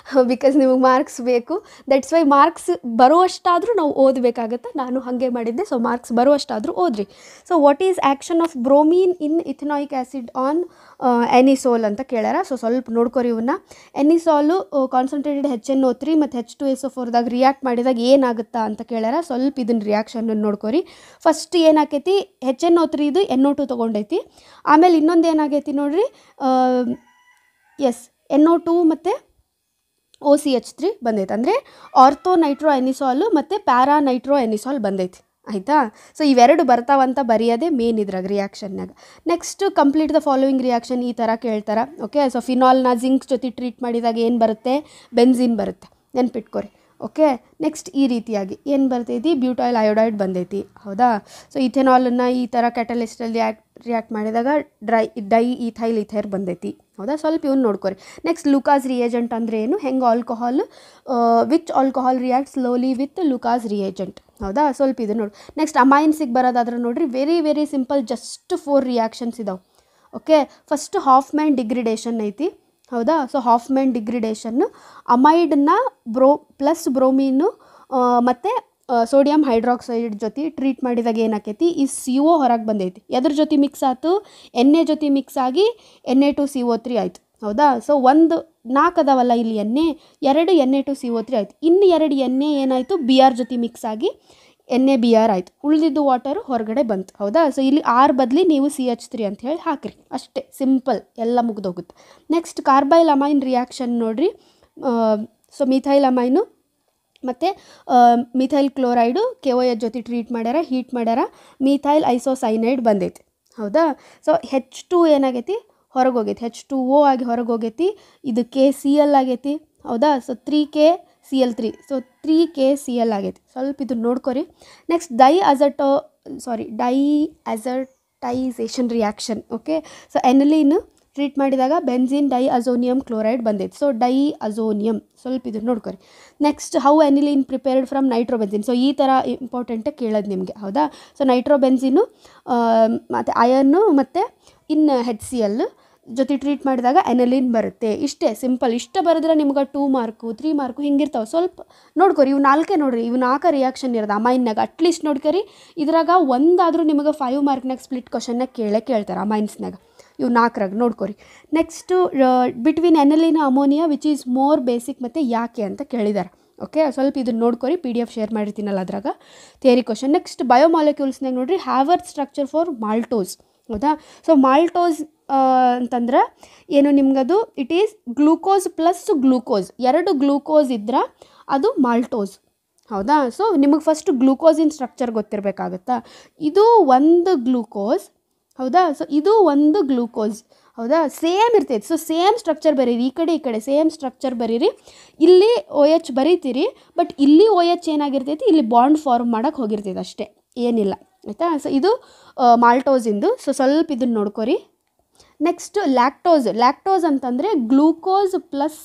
ಬಿಕಾಸ್ ನಿಮಗೆ ಮಾರ್ಕ್ಸ್ ಬೇಕು. ದಟ್ಸ್ ವೈ ಮಾರ್ಕ್ಸ್ ಬರುವಷ್ಟಾದರೂ ನಾವು ಓದಬೇಕಾಗತ್ತೆ. ನಾನು ಹಾಗೆ ಮಾಡಿದ್ದೆ. ಸೊ ಮಾರ್ಕ್ಸ್ ಬರುವಷ್ಟಾದರೂ ಓದ್ರಿ. So what is action of bromine in ethanoic acid on anisole ಅಂತ ಕೇಳ್ಯಾರ. ಸೊ ಸ್ವಲ್ಪ ನೋಡ್ಕೊರಿ ಇವನ್ನ. ಎನಿಸಾಲು ಕಾನ್ಸಂಟ್ರೇಟೆಡ್ HNO3 ಮತ್ತು H2SO4ದಾಗ ರಿಯಾಕ್ಟ್ ಮಾಡಿದಾಗ ಏನಾಗುತ್ತಾ ಅಂತ ಕೇಳ್ಯಾರ. ಸ್ವಲ್ಪ ಇದನ್ನ ರಿಯಾಕ್ಷನ್ ನೋಡ್ಕೊರಿ. ಫಸ್ಟ್ ಏನಾಕೈತಿ, HNO3 ಇದು NO2 ತೊಗೊಂಡೈತಿ. ಆಮೇಲೆ ಇನ್ನೊಂದು ಏನಾಗೈತಿ ನೋಡ್ರಿ, NO2 ಮತ್ತು OCH3 ಬಂದೈತೆ. ಅಂದರೆ ಆರ್ಥೋ ನೈಟ್ರೋ ಎನಿಸಾಲು ಮತ್ತು ಪ್ಯಾರಾ ನೈಟ್ರೋ ಎನಿಸಾಲ್ ಬಂದೈತಿ. ಆಯಿತಾ? ಸೊ ಇವೆರಡು ಬರ್ತಾವಂತ ಬರೆಯೋದೇ ಮೇನ್ ಇದ್ರಾಗ ರಿಯಾಕ್ಷನ್ನಾಗ. Next complete the following reaction ಈ ಥರ ಕೇಳ್ತಾರೆ. ಓಕೆ, ಸೊ ಫಿನಾಲ್ನ ಜಿಂಕ್ ಜೊತೆ ಟ್ರೀಟ್ ಮಾಡಿದಾಗ ಏನು ಬರುತ್ತೆ, ಬೆನ್ಝೀನ್ ಬರುತ್ತೆ, ನೆನ್ಪಿಟ್ಕೊರಿ. ಓಕೆ, ನೆಕ್ಸ್ಟ್ ಈ ರೀತಿಯಾಗಿ ಏನು ಬರ್ತೈತಿ, ಬ್ಯೂಟೈಲ್ ಅಯೋಡೈಡ್ ಬಂದೈತಿ. ಹೌದಾ? ಸೊ ಇಥೆನಾಲನ್ನು ಈ ಥರ ಕ್ಯಾಟಲಿಸ್ಟಲ್ಲಿ ರಿಯಾಕ್ಟ್ ಮಾಡಿದಾಗ ಡೈ ಈಥೈಲ್ ಈಥೈರ್ ಬಂದೈತಿ. ಹೌದಾ? ಸ್ವಲ್ಪ ಇವ್ನು ನೋಡ್ಕೊರಿ. ನೆಕ್ಸ್ಟ್ ಲೂಕಾಸ್ ರಿಯೇಜೆಂಟ್ ಅಂದರೆ ಏನು, ಹೆಂಗೆ alcohol which alcohol react slowly with Lucas reagent. ಹೌದಾ? ಸ್ವಲ್ಪ ಇದು ನೋಡಿ. ನೆಕ್ಸ್ಟ್ ಅಮೈನ್ಸಿಗೆ ಬರೋದಾದ್ರೆ ನೋಡಿರಿ, ವೆರಿ ಸಿಂಪಲ್, ಜಸ್ಟ್ 4 ರಿಯಾಕ್ಷನ್ಸ್ ಇದಾವೆ. ಓಕೆ, ಫಸ್ಟ್ ಹಾಫ್ಮ್ಯಾನ್ ಡಿಗ್ರಿಡೇಷನ್ ಐತಿ. ಹೌದಾ? ಸೊ ಹಾಫ್ಮ್ಯಾನ್ ಡಿಗ್ರಿಡೇಷನ್ನು ಅಮೈಡನ್ನ ಪ್ಲಸ್ ಬ್ರೋಮೀನು ಮತ್ತು ಸೋಡಿಯಂ ಹೈಡ್ರಾಕ್ಸೈಡ್ ಜೊತೆ ಟ್ರೀಟ್ ಮಾಡಿದಾಗ ಏನಾಕೈತಿ, ಈ CO ಹೊರಗೆ ಬಂದೈತಿ. ಎದ್ರ ಜೊತೆ ಮಿಕ್ಸ್ ಆಯ್ತು, NA ಜೊತೆ ಮಿಕ್ಸ್ ಆಗಿ Na2CO3 ಆಯಿತು. ಹೌದಾ? ಸೊ 4 ಅದಾವಲ್ಲ ಇಲ್ಲಿ ಎರಡು Na2CO3 ಆಯಿತು. ಇನ್ನು 2 NA ಏನಾಯಿತು, BR ಜೊತೆ ಮಿಕ್ಸ್ ಆಗಿ NaBr ಆಯಿತು. ಉಳಿದಿದ್ದು ವಾಟರು ಹೊರಗಡೆ ಬಂತು. ಹೌದಾ? ಸೊ ಇಲ್ಲಿ R ಬದಲಿ ನೀವು CH3 ಅಂತ ಹೇಳಿ ಹಾಕ್ರಿ. ಅಷ್ಟೇ, ಸಿಂಪಲ್, ಎಲ್ಲ ಮುಗ್ದೋಗುತ್ತೆ. ನೆಕ್ಸ್ಟ್ ಕಾರ್ಬೈಲ್ ಅಮೈನ್ ರಿಯಾಕ್ಷನ್ ನೋಡಿರಿ. ಸೊ ಮಿಥೈಲ್ ಅಮೈನು ಮತ್ತು ಮಿಥೈಲ್ ಕ್ಲೋರೈಡು KOH ಜೊತೆ ಟ್ರೀಟ್ ಮಾಡ್ಯಾರ, ಹೀಟ್ ಮಾಡ್ಯಾರ, ಮಿಥೈಲ್ ಐಸೋಸೈನೈಡ್ ಬಂದೈತಿ. ಹೌದಾ? ಸೊ H2 ಏನಾಗೈತಿ, ಹೊರಗೆ ಹೋಗೈತಿ, H2O ಆಗಿ ಹೊರಗೆ ಹೋಗೈತಿ. ಇದು KCl ಆಗೈತಿ. ಹೌದಾ? ಸೊ 3KCl3, ಸೊ 3KCl ಆಗೈತಿ. ಸ್ವಲ್ಪ ಇದು ನೋಡ್ಕೊರಿ. Next diazotisation reaction. Okay, so aniline treat ಮಾಡಿದಾಗ ಬೆನ್ಝೀನ್ ಡೈಅಜೋನಿಯಂ ಕ್ಲೋರೈಡ್ ಬಂದೈತೆ. ಸೊ ಡೈಅಜೋನಿಯಂ, ಸ್ವಲ್ಪ ಇದು ನೋಡ್ಕೊರಿ. Next how aniline prepared from nitrobenzene. So ಈ ಥರ ಇಂಪಾರ್ಟೆಂಟಾಗಿ ಕೇಳೋದು ನಿಮಗೆ. ಹೌದಾ? ಸೊ ನೈಟ್ರೋಬೆನ್ಝಿನು ಮತ್ತು ಅಯನ್ನು ಮತ್ತು HCl ಜೊತೆ ಟ್ರೀಟ್ ಮಾಡಿದಾಗ ಎನಲಿನ್ ಬರುತ್ತೆ. ಇಷ್ಟೇ ಸಿಂಪಲ್. ಇಷ್ಟ ಬರೆದ್ರೆ ನಿಮ್ಗೆ 2 ಮಾರ್ಕು 3 ಮಾರ್ಕು ಹಿಂಗಿರ್ತಾವೆ. ಸ್ವಲ್ಪ ನೋಡ್ಕೊರಿ. ಇವು 4 ನೋಡಿರಿ, ಇವು 4 ರಿಯಾಕ್ಷನ್ ಇರೋದು ಅಮೈನ್ನಾಗ. ಅಟ್ಲೀಸ್ಟ್ ನೋಡ್ಕೊರಿ, ಇದ್ರಾಗ ಒಂದಾದರೂ ನಿಮಗೆ 5 ಮಾರ್ಕ್ನಾಗ ಸ್ಪ್ಲಿಟ್ ಕ್ವಶನ್ನಾಗ ಕೇಳ್ತಾರೆ ಅಮೈನ್ಸ್ನಾಗ. ಇವು 4ರಾಗ ನೋಡ್ಕೊರಿ. Next between aniline ammonia which is more basic ಮತ್ತು ಯಾಕೆ ಅಂತ ಕೇಳಿದ್ದಾರೆ. ಓಕೆ, ಸ್ವಲ್ಪ ಇದನ್ನು ನೋಡ್ಕೊರಿ. PDF ಶೇರ್ ಮಾಡಿರ್ತೀನಲ್ಲ ಅದ್ರಾಗ ಥಿಯರಿ ಕ್ವಶನ್. ನೆಕ್ಸ್ಟ್ ಬಯೋಮಾಲಿಕ್ಯೂಲ್ಸ್ನಾಗ ನೋಡಿರಿ, ಹ್ಯಾವರ್ತ್ ಸ್ಟ್ರಕ್ಚರ್ ಫಾರ್ ಮಾಲ್ಟೋಸ್. ಹೌದಾ? ಸೊ ಮಾಲ್ಟೋಸ್ ಅಂತಂದ್ರೆ ಏನು, ನಿಮ್ಗದು it is glucose plus glucose, 2 glucose ಇದ್ರೆ ಅದು ಮಾಲ್ಟೋಸ್. ಹೌದಾ? ಸೊ ನಿಮಗೆ ಫಸ್ಟ್ ಗ್ಲೂಕೋಸಿನ ಸ್ಟ್ರಕ್ಚರ್ ಗೊತ್ತಿರಬೇಕಾಗತ್ತಾ. ಇದು ಒಂದು ಗ್ಲೂಕೋಸ್. ಹೌದಾ? ಸೊ ಇದು ಒಂದು ಗ್ಲೂಕೋಸ್. ಹೌದಾ? ಸೇಮ್ ಇರ್ತೈತೆ. ಸೊ ಸೇಮ್ ಸ್ಟ್ರಕ್ಚರ್ ಬರೀರಿ. ಈ ಕಡೆ ಸೇಮ್ ಸ್ಟ್ರಕ್ಚರ್ ಬರೀರಿ. ಇಲ್ಲಿ OH ಬರೀತೀರಿ, ಬಟ್ ಇಲ್ಲಿ OH ಏನಾಗಿರ್ತೈತಿ, ಇಲ್ಲಿ ಬಾಂಡ್ ಫಾರ್ಮ್ ಮಾಡೋಕ್ಕೆ ಹೋಗಿರ್ತೈತೆ ಅಷ್ಟೇ, ಏನಿಲ್ಲ. ಆಯಿತಾ? ಸೊ ಇದು ಮಾಲ್ಟೋಸಿಂದು. ಸೊ ಸ್ವಲ್ಪ ಇದನ್ನು ನೋಡ್ಕೊರಿ. ನೆಕ್ಸ್ಟ್ ಲ್ಯಾಕ್ಟೋಸ್ ಅಂತಂದರೆ ಗ್ಲೂಕೋಸ್ ಪ್ಲಸ್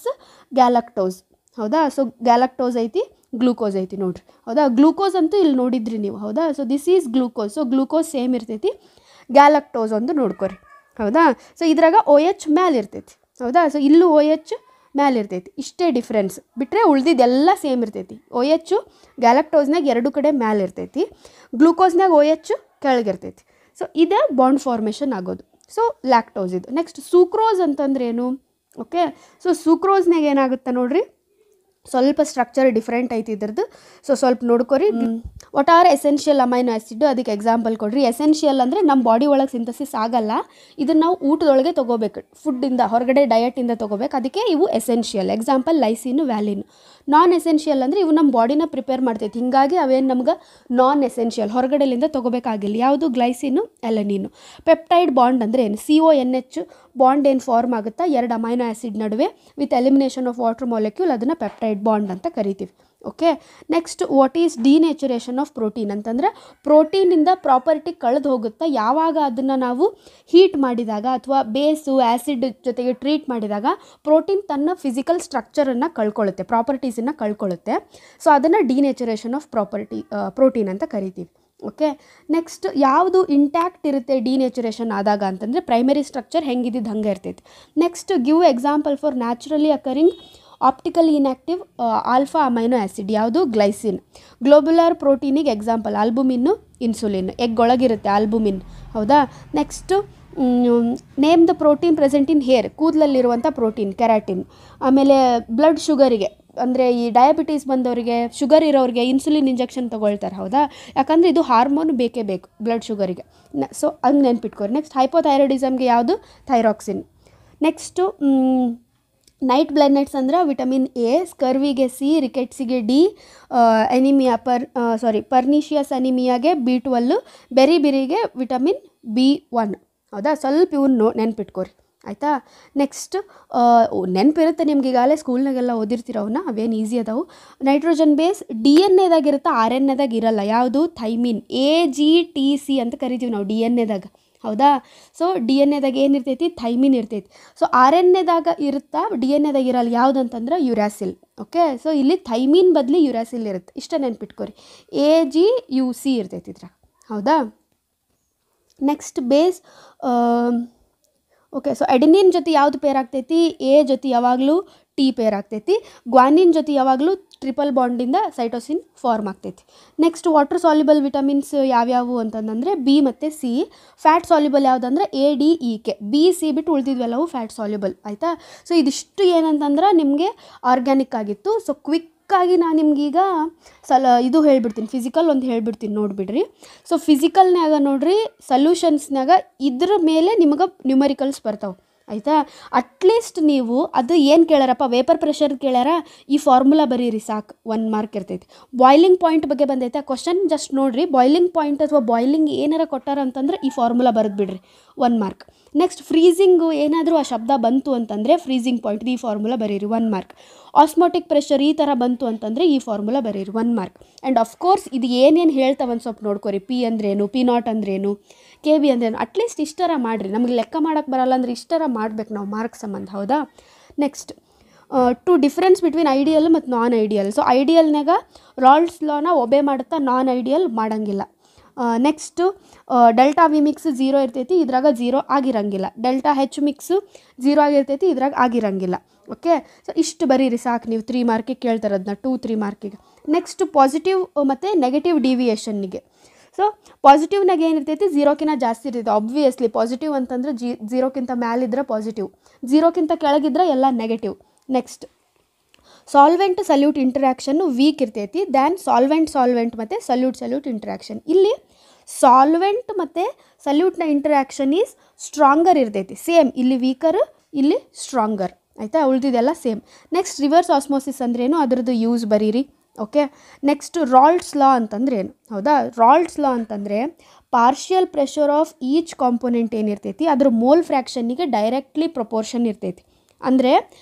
ಗ್ಯಾಲಕ್ಟೋಸ್. ಹೌದಾ? ಸೊ ಗ್ಯಾಲಕ್ಟೋಸ್ ಐತಿ, ಗ್ಲೂಕೋಸ್ ಐತಿ ನೋಡ್ರಿ. ಹೌದಾ? ಗ್ಲೂಕೋಸ್ ಅಂತೂ ಇಲ್ಲಿ ನೋಡಿದ್ರಿ ನೀವು. ಹೌದಾ? So this is glucose. So glucose same ಇರ್ತೈತಿ. ಗ್ಯಾಲಕ್ಟೋಸ್ ಒಂದು ನೋಡ್ಕೊರಿ. ಹೌದಾ? ಸೊ ಇದ್ರಾಗ OH ಮ್ಯಾಲೆ ಇರ್ತೈತಿ. ಹೌದಾ? ಸೊ ಇಲ್ಲೂ OH ಮ್ಯಾಲೆ ಇರ್ತೈತಿ. ಇಷ್ಟೇ ಡಿಫ್ರೆನ್ಸ್, ಬಿಟ್ಟರೆ ಉಳ್ದಿದ್ದೆಲ್ಲ ಸೇಮ್ ಇರ್ತೈತಿ. OH ಗ್ಯಾಲಕ್ಟೋಸ್ನಾಗ 2 ಕಡೆ ಮ್ಯಾಲೆ ಇರ್ತೈತಿ, ಗ್ಲೂಕೋಸ್ನಾಗ OH ಕೆಳಗಿರ್ತೈತಿ. ಸೊ ಇದೇ ಬಾಂಡ್ ಫಾರ್ಮೇಷನ್ ಆಗೋದು. ಸೊ ಲ್ಯಾಕ್ಟೋಸ್ ಇದು. ನೆಕ್ಸ್ಟ್ ಸೂಕ್ರೋಸ್ ಅಂತಂದ್ರೆ ಏನು? ಓಕೆ, ಸೊ ಸೂಕ್ರೋಸ್ನಾಗ ಏನಾಗುತ್ತೆ ನೋಡ್ರಿ, ಸ್ವಲ್ಪ ಸ್ಟ್ರಕ್ಚರ್ ಡಿಫ್ರೆಂಟ್ ಐತಿ ಇದ್ರದ್ದು. ಸೊ ಸ್ವಲ್ಪ ನೋಡ್ಕೊರಿ. What are essential amino acid, ಅದಕ್ಕೆ ಎಕ್ಸಾಂಪಲ್ ಕೊಡ್ರಿ. ಎಸೆನ್ಷಿಯಲ್ ಅಂದರೆ ನಮ್ಮ ಬಾಡಿ ಒಳಗೆ ಸಿಂಥಸಿಸ್ ಆಗಲ್ಲ, ಇದನ್ನು ನಾವು ಊಟದೊಳಗೆ ತೊಗೋಬೇಕು, ಫುಡ್ಡಿಂದ ಹೊರಗಡೆ ಡಯಟಿಂದ ತೊಗೋಬೇಕು. ಅದಕ್ಕೆ ಇವು ಎಸೆನ್ಷಿಯಲ್. ಎಕ್ಸಾಂಪಲ್ ಲೈಸಿನು, ವ್ಯಾಲಿನು. ನಾನ್ ಎಸೆನ್ಷಿಯಲ್ ಅಂದರೆ ಇವು ನಮ್ಮ ಬಾಡಿನ ಪ್ರಿಪೇರ್ ಮಾಡ್ತೈತಿ, ಹೀಗಾಗಿ ಅವೇನು ನಮ್ಗೆ ನಾನ್ ಎಸೆನ್ಷಿಯಲ್, ಹೊರಗಡೆಲಿಂದ ತೊಗೋಬೇಕಾಗಿಲ್ಲ. ಯಾವುದು? ಗ್ಲೈಸಿನು, ಎಲನೀನು. ಪೆಪ್ಟೈಡ್ ಬಾಂಡ್ ಅಂದರೆ ಏನು? CONH ಬಾಂಡ್ ಏನು ಫಾರ್ಮ್ ಆಗುತ್ತಾ 2 ಅಮೈನೋ ಆ್ಯಸಿಡ್ ನಡುವೆ with elimination of water molecule, ಅದನ್ನು ಪೆಪ್ಟೈಡ್ ಬಾಂಡ್ ಅಂತ ಕರಿತೀವಿ. Okay, next what is denaturation of protein ಅಂತಂದರೆ ಪ್ರೋಟೀನಿಂದ ಪ್ರಾಪರ್ಟಿ ಕಳೆದು ಹೋಗುತ್ತಾ ಯಾವಾಗ ಅದನ್ನು ನಾವು ಹೀಟ್ ಮಾಡಿದಾಗ ಅಥವಾ ಬೇಸು ಆ್ಯಸಿಡ್ ಜೊತೆಗೆ ಟ್ರೀಟ್ ಮಾಡಿದಾಗ ಪ್ರೋಟೀನ್ ತನ್ನ ಫಿಸಿಕಲ್ ಸ್ಟ್ರಕ್ಚರನ್ನು ಕಳ್ಕೊಳ್ಳುತ್ತೆ, ಪ್ರಾಪರ್ಟೀಸನ್ನು ಕಳ್ಕೊಳ್ಳುತ್ತೆ. ಸೊ ಅದನ್ನು ಡಿನೇಚರೇಷನ್ ಆಫ್ ಪ್ರೋಟೀನ್ ಅಂತ ಕರಿತೀವಿ. ಓಕೆ. ನೆಕ್ಸ್ಟ್ ಯಾವುದು ಇಂಟ್ಯಾಕ್ಟ್ ಇರುತ್ತೆ ಡಿನೇಚುರೇಷನ್ ಆದಾಗ ಅಂತಂದರೆ ಪ್ರೈಮರಿ ಸ್ಟ್ರಕ್ಚರ್ ಹೆಂಗಿದ್ದು ಹಂಗೆ ಇರ್ತೈತಿ. Next give example for naturally occurring optically inactive alpha amino acid. ಯಾವುದು? ಗ್ಲೈಸಿನ್. ಗ್ಲೋಬ್ಯುಲರ್ ಪ್ರೋಟೀನಿಗೆ ಎಕ್ಸಾಂಪಲ್ ಆಲ್ಬುಮಿನ್ನು, ಇನ್ಸುಲಿನ್. ಎಗ್ ಒಳಗಿರುತ್ತೆ ಆಲ್ಬುಮಿನ್, ಹೌದಾ. Next name the protein present in hair. ಕೂದಲಲ್ಲಿರುವಂಥ ಪ್ರೋಟೀನ್ ಕೆರಾಟಿನ್. ಆಮೇಲೆ ಬ್ಲಡ್ ಶುಗರಿಗೆ, ಅಂದರೆ ಈ ಡಯಾಬಿಟೀಸ್ ಬಂದವರಿಗೆ, ಶುಗರ್ ಇರೋರಿಗೆ ಇನ್ಸುಲಿನ್ ಇಂಜೆಕ್ಷನ್ ತೊಗೊಳ್ತಾರೆ, ಹೌದಾ. ಯಾಕಂದರೆ ಇದು ಹಾರ್ಮೋನ್ ಬೇಕೇ ಬೇಕು ಬ್ಲಡ್ ಶುಗರಿಗೆ. ಸೊ ಹಂಗೆ ನೆನ್ಪಿಟ್ಕೊರಿ. ನೆಕ್ಸ್ಟ್ ಹೈಪೋಥೈರಾಯ್ಡಿಸಮ್ಗೆ ಯಾವುದು? ಥೈರಾಕ್ಸಿನ್. ನೆಕ್ಸ್ಟು ನೈಟ್ ಬ್ಲೈಂಡ್ನೆಸ್ ಅಂದ್ರೆ ವಿಟಮಿನ್ ಎ, ಸ್ಕರ್ವಿಗೆ ಸಿ, ರಿಕೆಟ್ಸಿಗೆ ಡಿ, ಎನಿಮಿಯಾ ಪರ್ನಿಷಿಯಸ್ ಅನಿಮಿಯಾಗೆ B12, ಬೆರಿಬಿರಿಗೆ ವಿಟಮಿನ್ B1, ಹೌದಾ. ಸ್ವಲ್ಪ ಇವನ್ನು ನೆನ್ಪಿಟ್ಕೋರಿ, ಆಯಿತಾ. ನೆಕ್ಸ್ಟ್ ನೆನಪಿರುತ್ತೆ ನಿಮ್ಗೆ, ಈಗಾಗಲೇ ಸ್ಕೂಲ್ನಾಗೆಲ್ಲ ಓದಿರ್ತೀರ ಅವನ್ನ, ಅವೇನು ಈಸಿ ಅದಾವು. ನೈಟ್ರೋಜನ್ ಬೇಸ್ DNA ಇರುತ್ತೆ, RNA ಇರಲ್ಲ. ಯಾವುದು? ಥೈಮಿನ್. AGTC ಅಂತ ಕರಿತೀವಿ ನಾವು DNA, ಹೌದಾ. So DNA ಏನಿರ್ತೈತಿ? ಥೈಮಿನ್ ಇರ್ತೈತಿ. ಸೊ RNA ಇರುತ್ತಾ, DNA ಇರಲ್ಲ. ಯಾವುದಂತಂದ್ರೆ ಯುರಾಸಿಲ್. ಓಕೆ. ಸೊ ಇಲ್ಲಿ ಥೈಮಿನ್ ಬದಲಿ ಯುರಾಸಿಲ್ ಇರುತ್ತೆ, ಇಷ್ಟ ನೆನ್ಪಿಟ್ಕೋರಿ. AGUC ಇರ್ತೈತಿ ಇದ್ರ, ಹೌದಾ. Next base. ಓಕೆ. ಸೊ ಎಡಿನಿನ್ ಜೊತೆ ಯಾವುದು ಪೇರ್ ಆಗ್ತೈತಿ? ಎ ಜೊತೆ ಯಾವಾಗಲೂ T ಪೇರ್ ಆಗ್ತೈತಿ. ಗ್ವಾನಿನ್ ಜೊತೆ ಯಾವಾಗಲೂ ಟ್ರಿಪಲ್ ಬಾಂಡಿಂದ ಸೈಟೋಸಿನ್ ಫಾರ್ಮ್ ಆಗ್ತೈತಿ. ನೆಕ್ಸ್ಟ್ ವಾಟರ್ ಸಾಲ್ಯುಬಲ್ ವಿಟಮಿನ್ಸ್ ಯಾವ್ಯಾವು ಅಂತಂದರೆ B ಮತ್ತು C. ಫ್ಯಾಟ್ ಸಾಲ್ಯುಬಲ್ ಯಾವುದಂದ್ರೆ ADEK. B C ಬಿಟ್ಟು ಉಳಿದಿದ್ವೆಲ್ಲವು ಫ್ಯಾಟ್ ಸಾಲ್ಯುಬಲ್, ಆಯಿತಾ. ಸೊ ಇದಿಷ್ಟು ಏನಂತಂದ್ರೆ ನಿಮಗೆ ಆರ್ಗ್ಯಾನಿಕ್ ಆಗಿತ್ತು. ಸೊ ಕ್ವಿಕ್ಕಾಗಿ ನಾನು ನಿಮ್ಗೀಗ ಇದು ಹೇಳ್ಬಿಡ್ತೀನಿ, ಫಿಸಿಕಲ್ ಒಂದು ಹೇಳ್ಬಿಡ್ತೀನಿ, ನೋಡಿಬಿಡ್ರಿ. ಸೊ ಫಿಸಿಕಲ್ನಾಗ ನೋಡ್ರಿ, ಸೊಲ್ಯೂಷನ್ಸ್ನಾಗ ಇದ್ರ ಮೇಲೆ ನಿಮಗೆ ನ್ಯೂಮರಿಕಲ್ಸ್ ಬರ್ತಾವೆ, ಆಯಿತಾ. ಅಟ್ಲೀಸ್ಟ್ ನೀವು ಅದು ಏನು ಕೇಳ್ಯಾರಪ್ಪ, ವೇಪರ್ ಪ್ರೆಷರ್ ಕೇಳ್ಯಾರ, ಈ ಫಾರ್ಮುಲಾ ಬರೀರಿ ಸಾಕು, 1 ಮಾರ್ಕ್ ಇರ್ತೈತಿ. ಬಾಯ್ಲಿಂಗ್ ಪಾಯಿಂಟ್ ಬಗ್ಗೆ ಬಂದೈತೆ ಕ್ವಶನ್, ಜಸ್ಟ್ ನೋಡಿರಿ. ಬಾಯ್ಲಿಂಗ್ ಪಾಯಿಂಟ್ ಅಥವಾ ಬಾಯ್ಲಿಂಗ್ ಏನಾರ ಕೊಟ್ಟಾರ ಅಂತಂದ್ರೆ ಈ ಫಾರ್ಮುಲಾ ಬರೆದು ಬಿಡ್ರಿ, 1 ಮಾರ್ಕ್. ನೆಕ್ಸ್ಟ್ ಫ್ರೀಸಿಂಗು ಏನಾದರೂ ಆ ಶಬ್ದ ಬಂತು ಅಂತಂದರೆ ಫ್ರೀಸಿಂಗ್ ಪಾಯಿಂಟ್, ಈ ಫಾರ್ಮುಲಾ ಬರೀರಿ, 1 ಮಾರ್ಕ್. ಆಸ್ಮೋಟಿಕ್ ಪ್ರೆಷರ್ ಈ ಥರ ಬಂತು ಅಂತಂದರೆ ಈ ಫಾರ್ಮುಲಾ ಬರೀರಿ, 1 ಮಾರ್ಕ್. ಆ್ಯಂಡ್ ಅಫ್ಕೋರ್ಸ್ ಇದು ಏನೇನು ಹೇಳ್ತಾವೆ ಒಂದು ಸ್ವಲ್ಪ ನೋಡ್ಕೊರಿ. P ಅಂದ್ರೇನು, P0 ಅಂದ್ರೇನು, KB ಅಂದ್ರೇನು, ಅಟ್ಲೀಸ್ಟ್ ಇಷ್ಟರ ಮಾಡಿರಿ. ನಮಗೆ ಲೆಕ್ಕ ಮಾಡೋಕ್ಕೆ ಬರಲ್ಲ ಅಂದರೆ ಇಷ್ಟರ ಮಾಡ್ಬೇಕು ನಾವು ಮಾರ್ಕ್ ಸಂಬಂಧ, ಹೌದಾ. Next to difference between ideal ಮತ್ತು ನಾನ್ ಐಡಿಯಲ್. ಸೊ ಐಡಿಯಲ್ನಾಗ ರಾಲ್ಡ್ಸ್ ಲಾನ ಒಬೆ ಮಾಡುತ್ತಾ, ನಾನ್ ಐಡಿಯಲ್ ಮಾಡೋಂಗಿಲ್ಲ. ನೆಕ್ಸ್ಟು ಡೆಲ್ಟಾ ವಿ ಮಿಕ್ಸ್ 0 ಇರ್ತೈತಿ, ಇದ್ರಾಗ 0 ಆಗಿರಂಗಿಲ್ಲ. ಡೆಲ್ಟಾ H ಮಿಕ್ಸು 0 ಆಗಿರ್ತೈತಿ, ಇದ್ರಾಗ ಆಗಿರಂಗಿಲ್ಲ. ಓಕೆ. ಸೊ ಇಷ್ಟು ಬರೀರಿ ಸಾಕು, ನೀವು 3 ಮಾರ್ಕಿಗೆ ಕೇಳ್ತಾರೆ ಅದನ್ನ, 2-3 ಮಾರ್ಕಿಗೆ. ನೆಕ್ಸ್ಟ್ ಪಾಸಿಟಿವ್ ಮತ್ತು ನೆಗೆಟಿವ್ ಡಿವಿಯೇಷನ್ನಿಗೆ. ಸೊ ಪಾಸಿಟಿವ್ನಾಗ ಏನಿರ್ತೈತಿ? 0ಕ್ಕಿಂತ ಜಾಸ್ತಿ ಇರ್ತೈತಿ. ಆಬ್ವಿಯಸ್ಲಿ ಪಾಸಿಟಿವ್ ಅಂತಂದ್ರೆ 0ಕ್ಕಿಂತ ಮ್ಯಾಲಿದ್ರೆ ಪಾಸಿಟಿವ್, 0ಕ್ಕಿಂತ ಕೆಳಗಿದ್ರೆ ಎಲ್ಲ negative. Next solvent solute interaction weak ಇರ್ತೈತಿ ದ್ಯಾನ್ ಸಾಲ್ವೆಂಟ್ ಮತ್ತು ಸಲ್ಯೂಟ್ ಇಂಟ್ರಾಕ್ಷನ್. ಇಲ್ಲಿ ಸಾಲ್ವೆಂಟ್ ಮತ್ತು ಸಲ್ಯೂಟ್ನ ಇಂಟ್ರಾಕ್ಷನ್ ಈಸ್ ಸ್ಟ್ರಾಂಗರ್ ಇರ್ತೈತಿ, ಸೇಮ್. ಇಲ್ಲಿ ವೀಕರ್, ಇಲ್ಲಿ ಸ್ಟ್ರಾಂಗರ್, ಆಯಿತಾ. ಉಳಿದಿದೆಲ್ಲ ಸೇಮ್. ನೆಕ್ಸ್ಟ್ ರಿವರ್ಸ್ ಆಸ್ಮೋಸಿಸ್ ಅಂದ್ರೇನು, ಅದರದ್ದು ಯೂಸ್ ಬರೀರಿ. ಓಕೆ. ನೆಕ್ಸ್ಟ್ ರಾಲ್ಡ್ಸ್ ಲಾ ಅಂತಂದ್ರೆ ಏನು, ಹೌದಾ. ರಾಲ್ಡ್ಸ್ ಲಾ ಅಂತಂದರೆ partial pressure of each component ಏನಿರ್ತೈತಿ ಅದ್ರ ಮೋಲ್ ಫ್ರ್ಯಾಕ್ಷನ್ನಿಗೆ ಡೈರೆಕ್ಟ್ಲಿ ಪ್ರಪೋರ್ಷನ್ ಇರ್ತೈತಿ. ಅಂದರೆ